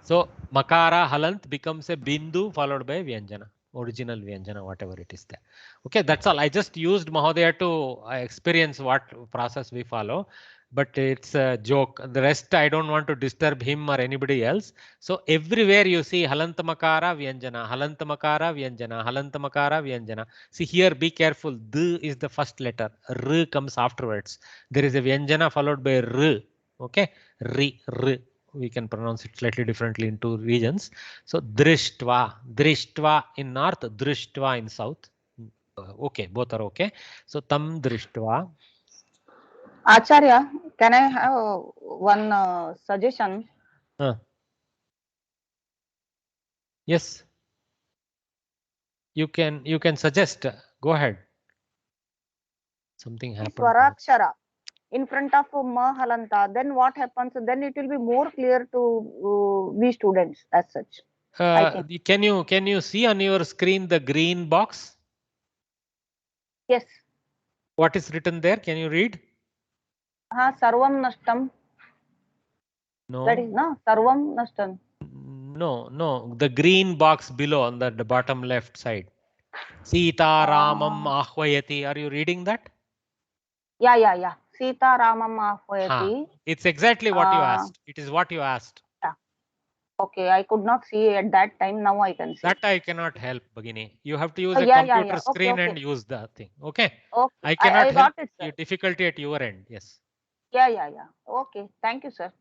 So makara halant becomes a bindu followed by vyanjana. Original vyanjana, whatever it is there. Okay, that's all. I just used Mahodaya to experience what process we follow. but it's a joke. The rest I don't want to disturb him or anybody else. So everywhere you see halantamakara vyanjana, halantamakara vyanjana, halantamakara vyanjana. See here, be careful. D is the first letter. R comes afterwards. There is a vyanjana followed by R. Okay, R. We can pronounce it slightly differently in two regions. So drishtva in north, drishtva in south. Okay, both are okay. So tam drishtva. Acharya, can I have one suggestion? Yes. You can suggest. Go ahead. Something happened. Swarakshara in front of Mahalanta, then what happens? Then it will be more clear to we students as such. Can you see on your screen the green box? Yes. What is written there? Can you read? Sarvam nashtam. No. That is no sarvam nashtam. No. The green box below on the bottom left side. Sita Ramam Ahvayati. Are you reading that? Yeah. Sita Ramam Ahvayati. It's exactly what you asked. It is what you asked. Yeah. Okay, I could not see at that time. Now I can see. That I cannot help, Bhagini. You have to use a computer screen and use the thing. Okay. I cannot help you. Difficulty at your end. Yes. Yeah. Okay. Thank you, sir.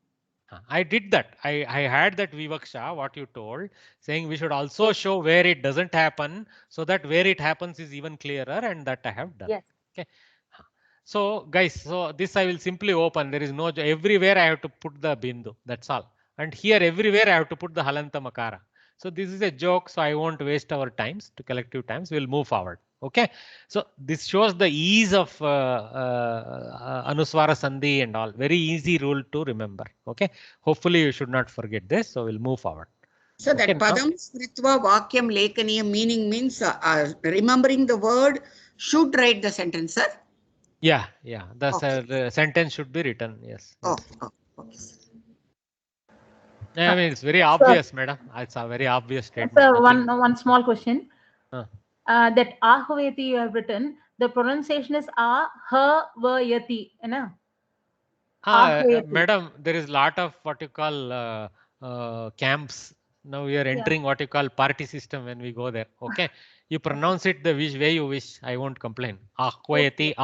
I did that. I had that Vivaksha, what you told, saying we should also show where it doesn't happen, so that where it happens is even clearer, and that I have done. Yes. Okay. So guys, so this I will simply open. There is no, everywhere I have to put the bindu. That's all. And here everywhere I have to put the halanta makara. So this is a joke, so I won't waste our times to collective times. We'll move forward. Okay. So this shows the ease of Anuswara Sandhi and all. Very easy rule to remember. Okay. Hopefully you should not forget this. So we'll move forward. So that padam smritva vakyam lekaniya meaning means remembering the word should write the sentence, sir. Yeah. The sentence should be written. Yes. Okay. I mean, it's very obvious, madam. It's a very obvious statement. So one small question. That ahvayati you have written, the pronunciation is ahvayati, madam, there is a lot of what you call camps. Now we are entering what you call party system when we go there. Okay. You pronounce it the way you wish. I won't complain. Ahvayati.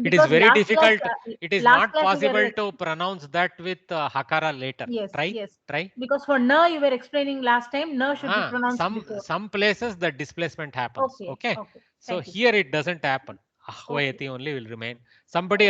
It is very difficult. It is not possible to pronounce that with hakara later. Yes. Try. Because for na you were explaining last time. Na should be pronounced before. Some places the displacement happens. Okay. So here it doesn't happen. Ahvayati only will remain. Somebody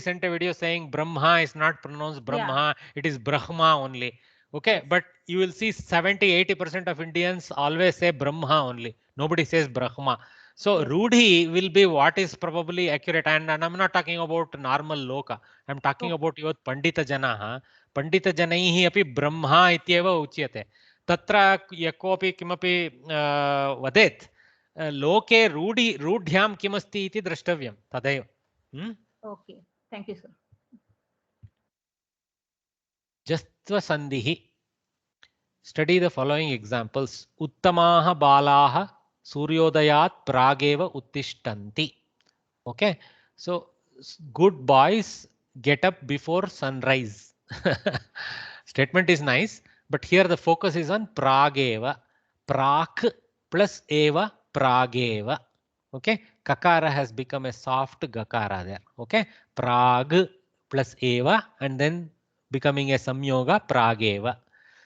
sent a video saying Brahma is not pronounced Brahma. It is Brahma only. Okay, but you will see 70-80% of Indians always say Brahma only. Nobody says Brahma. So Rudhi will be what is probably accurate. And I'm not talking about normal loka. I'm talking about your Pandita Janaha. Pandita Janaihi api Brahma ityeva uchyate. Tatra yakopi kimapi vadet. Loke rudhyam kimasti iti drashtavyam. Tadayo. Okay. Thank you, sir. Jastva Sandhihi. Study the following examples. Uttamaha balaha suryodayat prageva uttishtanti. Okay. So good boys get up before sunrise. Statement is nice, but here the focus is on prageva. Prak plus eva prageva. Okay. Kakara has become a soft gakara there. Okay. Prag plus eva and then becoming a samyoga prageva.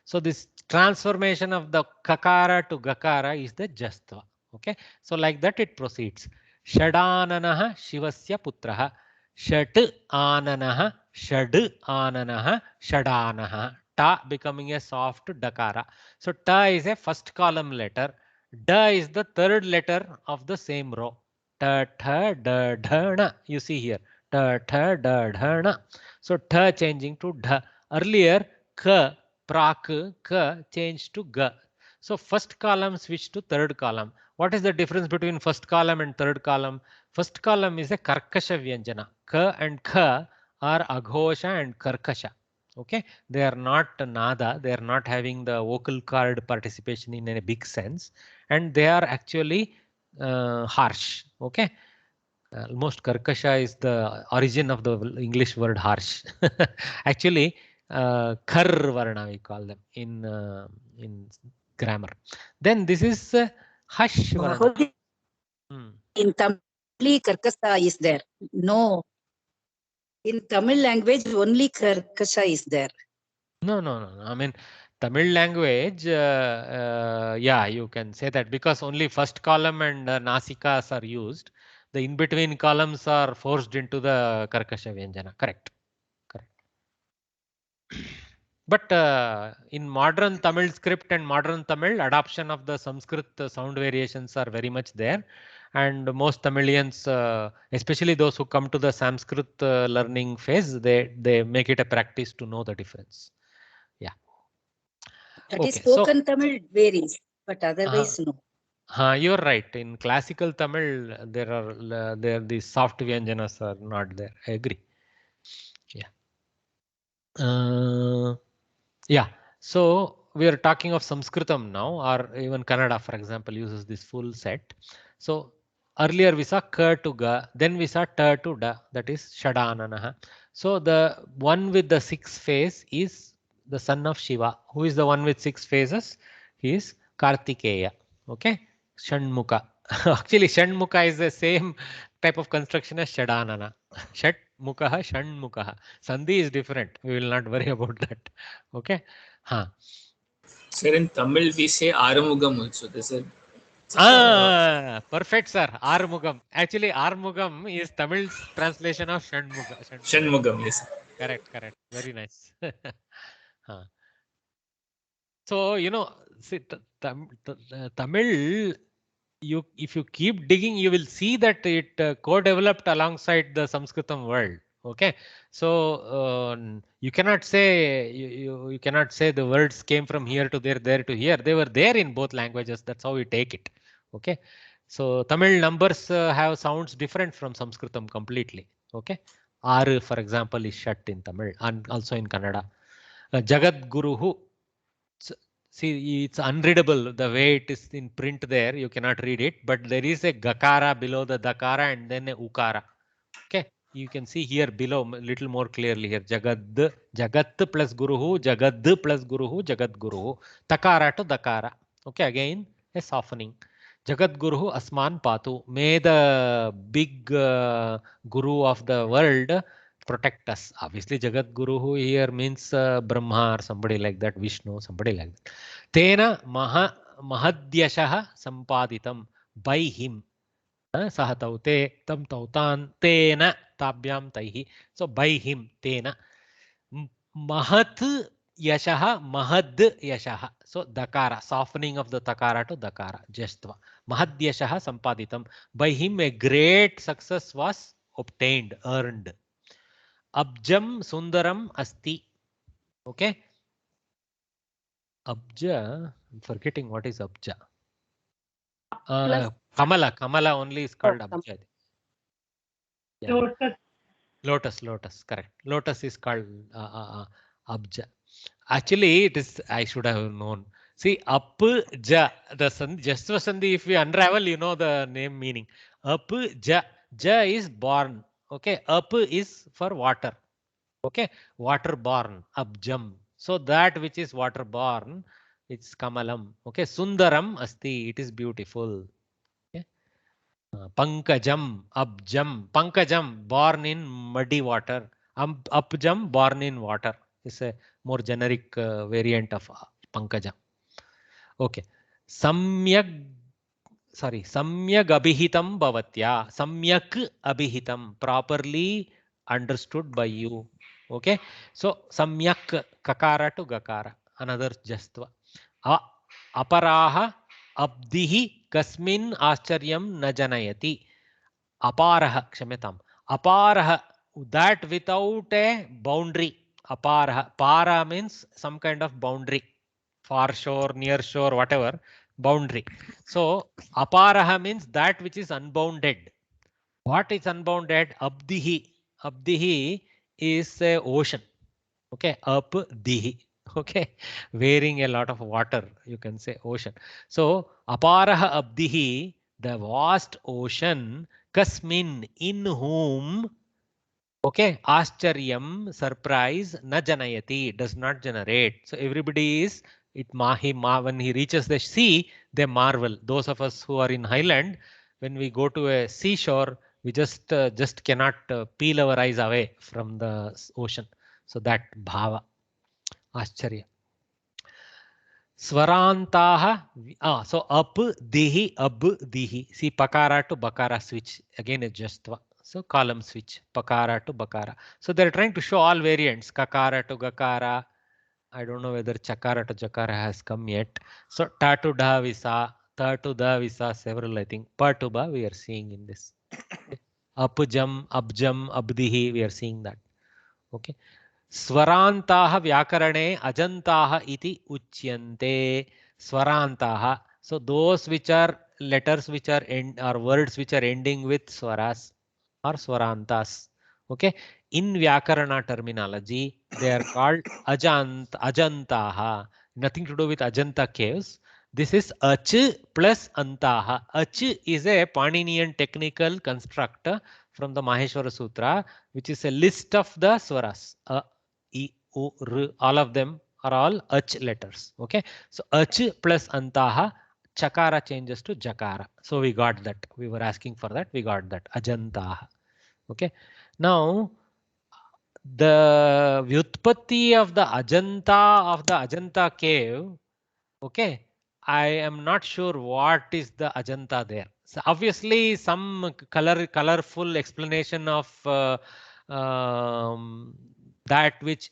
So this transformation of the kakara to gakara is the jastva. Okay. So like that it proceeds. Shadananaha Shivasya putraha. Shat ananaha Shad ananaha Shadanaha. Ta becoming a soft dakara. So ta is a first column letter. Da is the third letter of the same row. Ta tha da dhana. You see here. Ta tha da dhana. So ta changing to dha. Earlier ka prak ka changed to ga. So first column switched to third column. What is the difference between first column and third column? First column is a karkasha vyanjana. Ka and kha are aghosha and karkasha. Okay, they are not nada. They are not having the vocal cord participation in a big sense, and they are actually harsh. Okay, Almost karkasha is the origin of the English word harsh. Actually, khar varna we call them in grammar. Then this is hash varna. In Tamil, karkasa is there. No. In Tamil language, only karkasha is there. No. I mean, Tamil language, yeah, you can say that because only first column and nasikas are used. The in-between columns are forced into the karkasha vyanjana. Correct. But in modern Tamil script and modern Tamil, adoption of the Sanskrit sound variations are very much there. And most Tamilians, especially those who come to the Sanskrit learning phase, they make it a practice to know the difference. Yeah. That is spoken Tamil varies, but otherwise no. You're right. In classical Tamil, these soft vyanjanas are not there. I agree. Yeah. Yeah. So we are talking of Sanskritam now, or even Kannada, for example, uses this full set. So earlier we saw ka to ga, then we saw ta to da, that is Shadananaha. So the one with the 6 face is the son of Shiva. Who is the one with 6 faces? He is Kartikeya. Okay, Shanmukha. Actually, Shanmukha is the same type of construction as Shadanana. Shat Mukha, Shanmukha. Sandhi is different. We will not worry about that. Okay. Sir, in Tamil we say Arumugam also. This is perfect, sir. Arumugam. Actually, Arumugam is Tamil's translation of Shanmukha. Shanmugam, yes. Correct. Very nice. So, see, Tamil, if you keep digging, you will see that it co-developed alongside the Sanskritam world. Okay, so you cannot say you cannot say the words came from here to there to here. They were there in both languages. That's how we take it. Okay, so Tamil numbers have sounds different from Sanskritam completely. Okay, Aru, for example, is shut in Tamil and also in Kannada. Jagat Guruhu. See, it's unreadable the way it is in print there. You cannot read it, but there is a gakara below the dakara and then a ukara. Okay, you can see here below a little more clearly here. Jagat plus guruhu, Jagad plus guruhu, Jagat guruhu. Takara to dakara. Okay, again a softening. Jagat guruhu asman patu. May the big guru of the world protect us. Obviously, Jagat Guru here means Brahma or somebody like that, Vishnu, somebody like that. Tena mahadyashaha sampaditam, by him. Saha taute, tam tautan, tena tabhyam taihi. So by him, tena. Mahat yashaha, mahad yashaha. So dakara, softening of the takara to dakara, jastva. Mahadyashaha sampaditam. By him a great success was obtained, earned. Abjam Sundaram Asti. Okay. Abja, I'm forgetting what is Abja. Kamala only is called Abja. Yeah. Lotus, correct. Lotus is called Abja. Actually, it is, I should have known. See, Apja, the Jasva Sandhi, if we unravel, you know the name meaning. Apja, Ja is born. Okay, Up is for water. Okay, water born, abjam. So that which is water born, it's kamalam. Okay, sundaram asti, it is beautiful. Okay. Pankajam, abjam. Pankajam, born in muddy water. Abjam, born in water. It's a more generic variant of pankajam. Okay. Samyak abhihitam bhavatya. Samyak abhihitam, properly understood by you. Okay, so samyak kakara to gakara, another jastva. Aparaha abdihi kasmin ascharyam na janayati. Aparaha, kshamyatam. Aparaha, that without a boundary. Aparaha, para means some kind of boundary, far shore, near shore, whatever, boundary. So aparaha means that which is unbounded. What is unbounded? Abdihi is a ocean. Okay, Abdihi. Okay, wearing a lot of water, you can say ocean. So aparaha abdihi, The vast ocean, kasmin, in whom, okay, ascharyam, surprise, na janayati, does not generate. So everybody is, when he reaches the sea, they marvel. Those of us who are in Highland, when we go to a seashore, we just cannot peel our eyes away from the ocean. So that bhava, ascharya. Swarantaha, so up, dihi, ab, dihi. See, pakara to bakara switch. Again, a jastva. So column switch, pakara to bakara. So they're trying to show all variants, kakara to gakara. I don't know whether chakara to jakara has come yet. So ta to da visa, ta to da visa, several I think. Pa to ba we are seeing in this. Apjam, abjam, abdihi, we are seeing that. Okay. Swarantaha vyakarane ajantaha iti uchyante. Swarantaha. So those which are letters which are or words which are ending with swaras or swarantas. Okay. In Vyakarana terminology, they are called ajantaha. Nothing to do with Ajanta caves. This is ach plus antaha. Ach is a Paninian technical construct from the Maheshwara Sutra, which is a list of the swaras. A, I, U, R, all of them are all ach letters. Okay. So ach plus antaha, chakara changes to jakara. So we got that. We were asking for that. We got that. Ajantaha. Okay. Now, the vyutpatti of the Ajanta cave, okay, I am not sure what is the Ajanta there. So obviously some colorful explanation of that which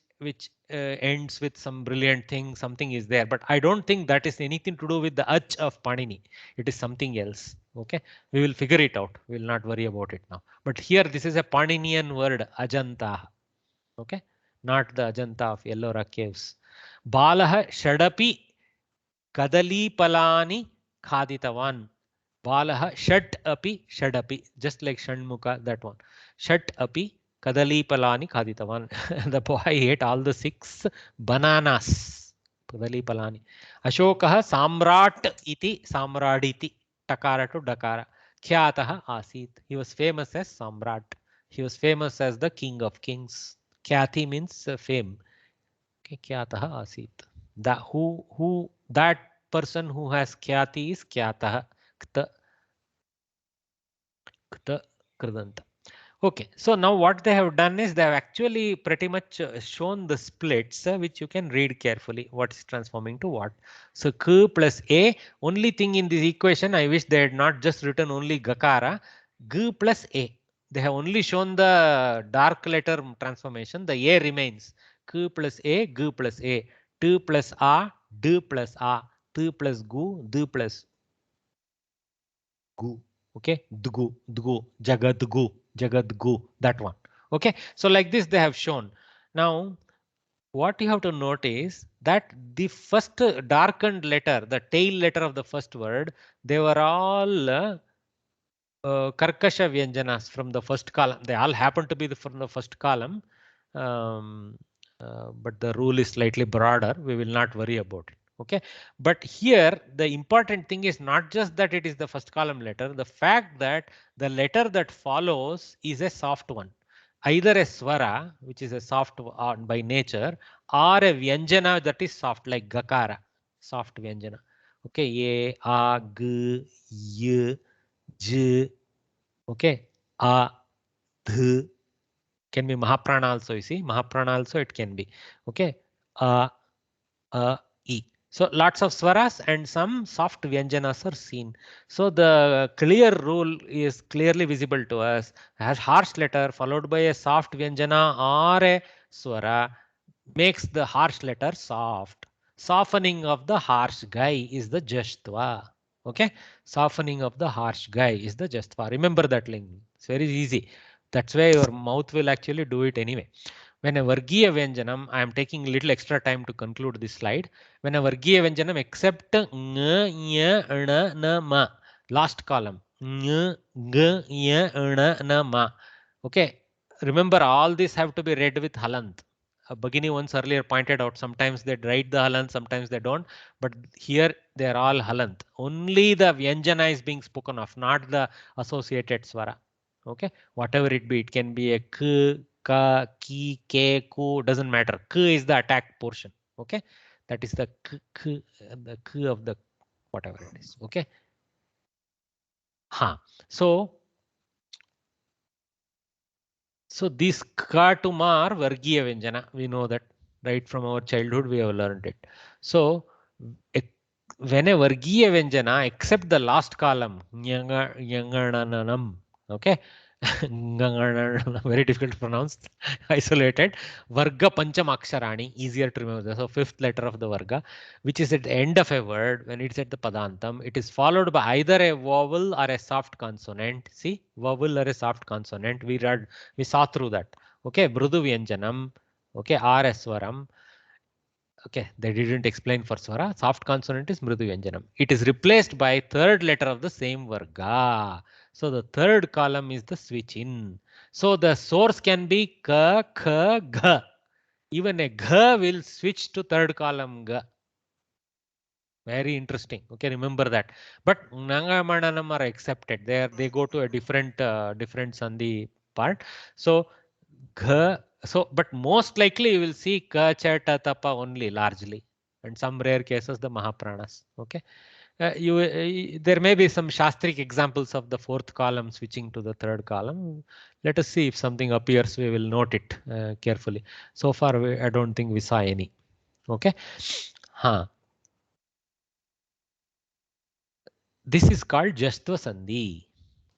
ends with some brilliant thing, something is there, but I don't think that is anything to do with the ach of Panini. It is something else. Okay, we will figure it out. We will not worry about it now. But here this is a Paninian word, Ajanta. Okay, not the Ajanta of Ellora caves. Balaha Shadapi Kadali Palani Khaditavan. Balaha Shat Api Shadapi, just like Shanmukha, that one. Shat Api Kadali Palani Khaditavan. The boy ate all the 6 bananas. Kadali Palani. Ashokaha Samrat iti Samraditi. Takara to Dakara. Khyataha Asit. He was famous as Samrat. He was famous as the king of kings. Khyati means fame. Okay, Khyataha Asit. That person who has Khyati is Khyataha. Kta Kridanta. Okay, so now what they have done is they have actually pretty much shown the splits, which you can read carefully. What is transforming to what? So K plus A. Only thing in this equation, I wish they had not just written only Gakara. G plus A. They have only shown the dark letter transformation. The A remains. K plus A, G plus A. T plus A, D plus A. T plus Gu, D plus Gu. Okay, Dgu, Dgu, Jagadgu, Jagadgu, that one. Okay, so like this they have shown. Now, what you have to note is that the first darkened letter, the tail letter of the first word, they were all Karkasha Vyanjanas from the first column. They all happen to be from the first column, but the rule is slightly broader. We will not worry about it. Okay, but here the important thing is not just that it is the first column letter, the fact that the letter that follows is a soft one, either a swara, which is a soft by nature, or a vyanjana that is soft, like gakara, soft vyanjana. Okay, ye, a, g, y, j, okay, a, th, can be mahaprana also. You see, mahaprana also it can be. Okay, a, e. So lots of swaras and some soft vyanjanas are seen. So the clear rule is clearly visible to us. As harsh letter followed by a soft vyanjana or a swara makes the harsh letter soft. Softening of the harsh guy is the jashtva. Okay, softening of the harsh guy is the jashtva. Remember that link. It's very easy. That's why your mouth will actually do it anyway. When a Vargiya Vyanjanam, I am taking a little extra time to conclude this slide. When a Vargiya Vyanjanam except ng, y, na, ma, last column, ng, g, y, na, ma. Okay, remember all these have to be read with halant. Bhagini once earlier pointed out, sometimes they write the halant, sometimes they don't. But here they are all halant. Only the vyanjana is being spoken of, not the associated swara. Okay, whatever it be, it can be a k, ka, ki, ke, ku, doesn't matter. K is the attack portion. Okay, that is the k of the whatever it is. Okay. So these ka to ma are vargiya vyanjana. We know that right from our childhood. We have learned it. So when a vargiya vyanjana, except the last column, nyangananam, okay, very difficult to pronounce, isolated, varga pancham aksharani, easier to remember. So fifth letter of the varga, which is at the end of a word, when it's at the padantam, it is followed by either a vowel or a soft consonant. See, vowel or a soft consonant. We saw through that. Okay, mrudu vyanjanam, okay, or a swaram. Okay, they didn't explain for swara. Soft consonant is mrudu vyanjanam. It is replaced by third letter of the same varga. So the third column is the switch in. So the source can be ka, kha, gha. Even a gha will switch to third column ga. Very interesting. Okay, remember that. But nangamananam are accepted. They go to a different sandhi part. So gha. So, but most likely you will see ka, cha, ta, tapa only largely, and some rare cases the mahapranas. Okay, there may be some shastric examples of the fourth column switching to the third column. Let us see if something appears. We will note it carefully. So far, I don't think we saw any. Okay, This is called Jashtva Sandhi.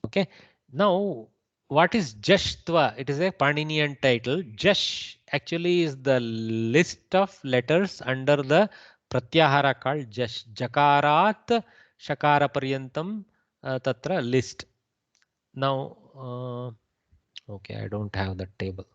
Okay, now. What is Jashtva? It is a Paninian title. Jash actually is the list of letters under the Pratyahara called Jash. Jakarat Shakara Paryantam Tatra list. Now, okay, I don't have the table.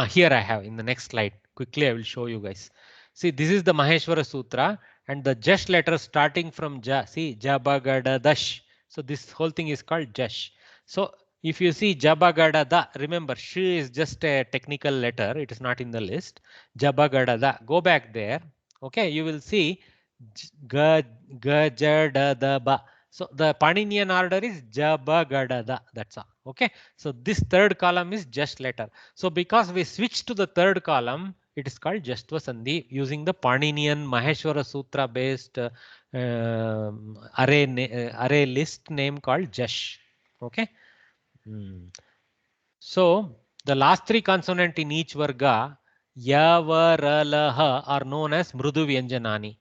Here I have in the next slide. Quickly, I will show you guys. See, this is the Maheshwara Sutra and the Jash letter starting from Ja. See, Jabagada Dash. So this whole thing is called Jash. So if you see Jabagada Da, remember Sh is just a technical letter. It is not in the list. Jabagada Da. Go back there. Okay, you will see Ga Ja Da Da Ba. So the Paninian order is Jabagada Da. That's all. Okay. So this third column is just letter. So because we switch to the third column, it is called Jashtva Sandhi using the Paninian Maheshwara Sutra based array list name called Jash. Okay. So the last three consonant in each varga, ya, va, ra, la, ha are known as Mrudu Vyanjanani.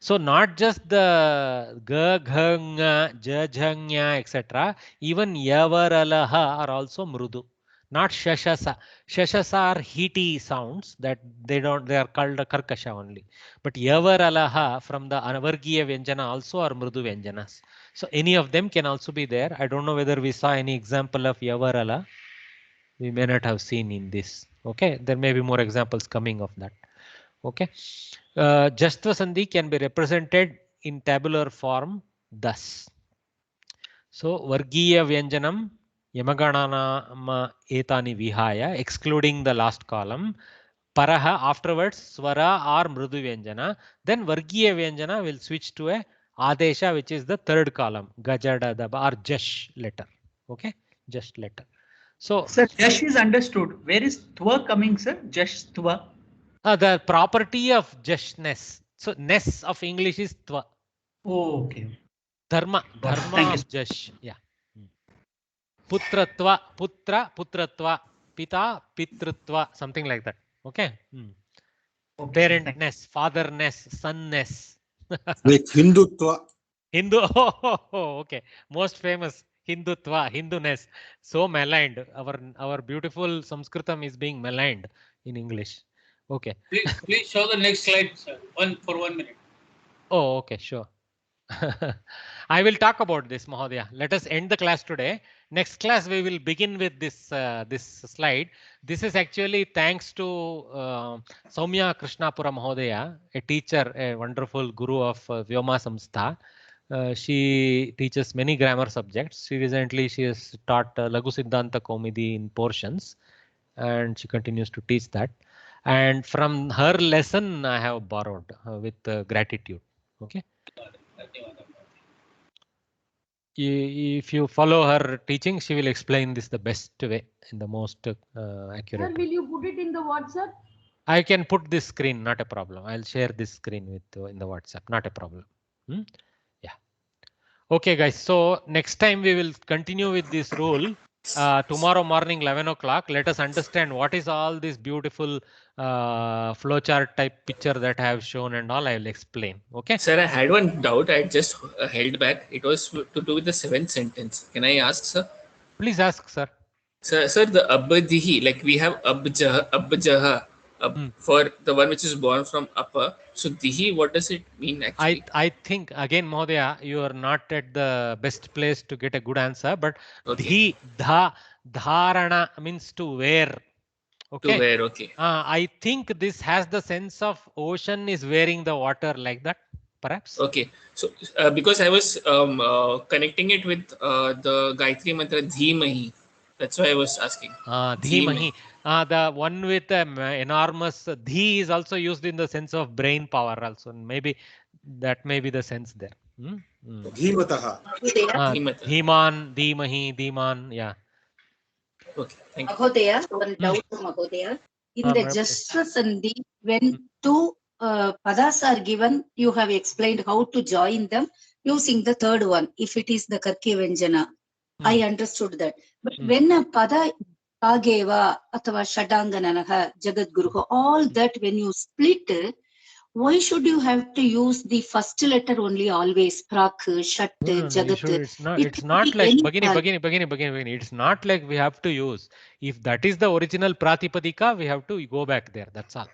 So not just the ga, gha, nga, ja, jha, nya, etc. Even ya, va, ra, la, ha are also Mrudu. Not shashasa. Shashasa are heaty sounds that they are called karkasha only. But yava, ra, la, ha from the anavargiya vyanjana also are mrudu vyanjanas. So any of them can also be there. I don't know whether we saw any example of yava, ra, la. We may not have seen in this. Okay, there may be more examples coming of that. Okay, Jashtva Sandhi can be represented in tabular form thus. So Vargiya Vyanjanam Yamagananama etani vihaya, excluding the last column. Paraha afterwards swara or mrudu vyanjana. Then Vargiya Vyanjana will switch to a Adesha, which is the third column, Gajada Daba or Jash letter. Okay, Jash letter. So sir, Jash is understood. Where is Twa coming, sir? Jash Twa. The property of Jashness. So ness of English is Twa. Oh, okay. Dharma of Jash. Yeah. Putratva, putra, putratva, pita, pitrutva, something like that. Okay. Parentness, fatherness, sonness. Like Hindutva. Hindu. Oh, okay. Most famous Hindutva, Hinduness. So maligned. Our beautiful Sanskritam is being maligned in English. Okay. Please show the next slide, sir. For 1 minute. Oh, okay, sure. I will talk about this, Mahodaya. Let us end the class today. Next class we will begin with this this slide. This is actually thanks to Soumya Krishnapura Mahodaya, a teacher, a wonderful guru of Vyoma Samstha. She teaches many grammar subjects. She has taught Laghu Siddhanta Kaumudi in portions, and she continues to teach that. and from her lesson I have borrowed with gratitude. Okay. If you follow her teaching, she will explain this the best way, in the most accurate. Sir, will you put it in the WhatsApp? I can put this screen, not a problem. I'll share this screen with in the WhatsApp, not a problem. Yeah. Okay, guys. So next time we will continue with this rule. Tomorrow morning, 11 o'clock. Let us understand what is all this beautiful flowchart type picture that I have shown and all. I will explain. Okay. Sir, I had one doubt. I just held back. It was to do with the 7th sentence. Can I ask, sir? Please ask, sir. Sir, the abadihi, like we have abjaha. For the one which is born from upper. So dihi, what does it mean actually? I think again, Mahodaya, you are not at the best place to get a good answer, but okay. Dharana means to wear. Okay. To wear, okay. I think this has the sense of ocean is wearing the water like that, perhaps. Okay. So because I was connecting it with the Gayatri mantra Dhimahi. That's why I was asking. Dhimahi. The one with the enormous dhi is also used in the sense of brain power also. Maybe that may be the sense there. Dhimataha. Dhiman, Dhiman, yeah. Okay, thank you. Mahodaya, one doubt, Mahodaya. In the Jasra Sandhi, when two padas are given, you have explained how to join them using the third one. If it is the Karki Vyanjana, I understood that. But when a pada Kageva, Atava Shadangananaha, Jagadguruha, all that when you split, why should you have to use the first letter only always? Prak, Shat, Jagat. It's not like Bagini. It's not like we have to use. If that is the original Pratipadika, we have to go back there. That's all.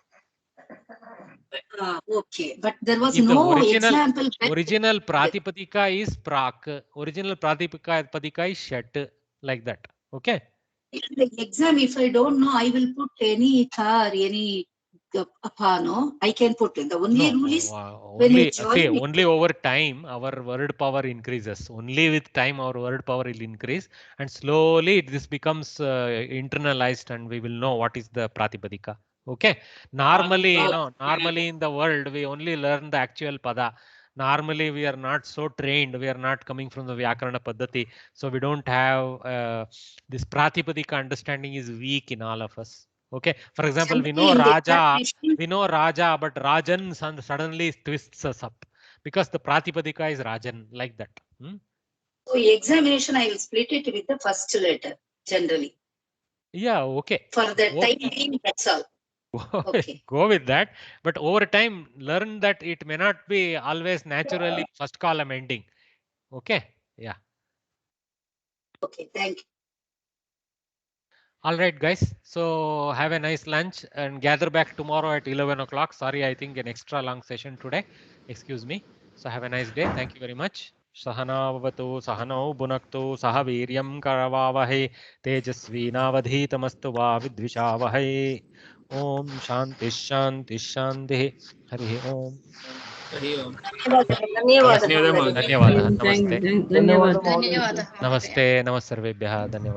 Okay, but there was if no original, example. Original Pratipadika is Prak. Original Pratipadika is Shat. Like that. Okay. In the exam, if I don't know, I will put any thar, any apano. I can put in the only rule is when you join only over time our word power increases. Only with time our word power will increase, and slowly this becomes internalized, and we will know what is the Pratipadika. Okay. Normally, normally in the world we only learn the actual pada. Normally we are not so trained, we are not coming from the Vyakarana Paddhati, so we don't have this Pratipadika understanding is weak in all of us. Okay, for example, we know Raja, but Rajan suddenly twists us up because the Pratipadika is Rajan, like that. So examination, I will split it with the first letter generally. Yeah, okay. For the time being, that's all. Okay. Go with that, but over time learn that it may not be always naturally first column ending. Okay. Yeah. Okay, thank you. All right, guys. So have a nice lunch and gather back tomorrow at 11 o'clock. Sorry, I think an extra long session today. Excuse me. So have a nice day. Thank you very much. Sahanavatu Sahanau Bunaktu Sahaviryam Karavavahe Tejasvinavadhitamastu va Vidvishavahe. Om Shanti Shanti Shanti. Hari Om. Hari Om. Dhanyawada. Namaste. Namaste. Namaste. Sarvebhyah. Dhanyawada.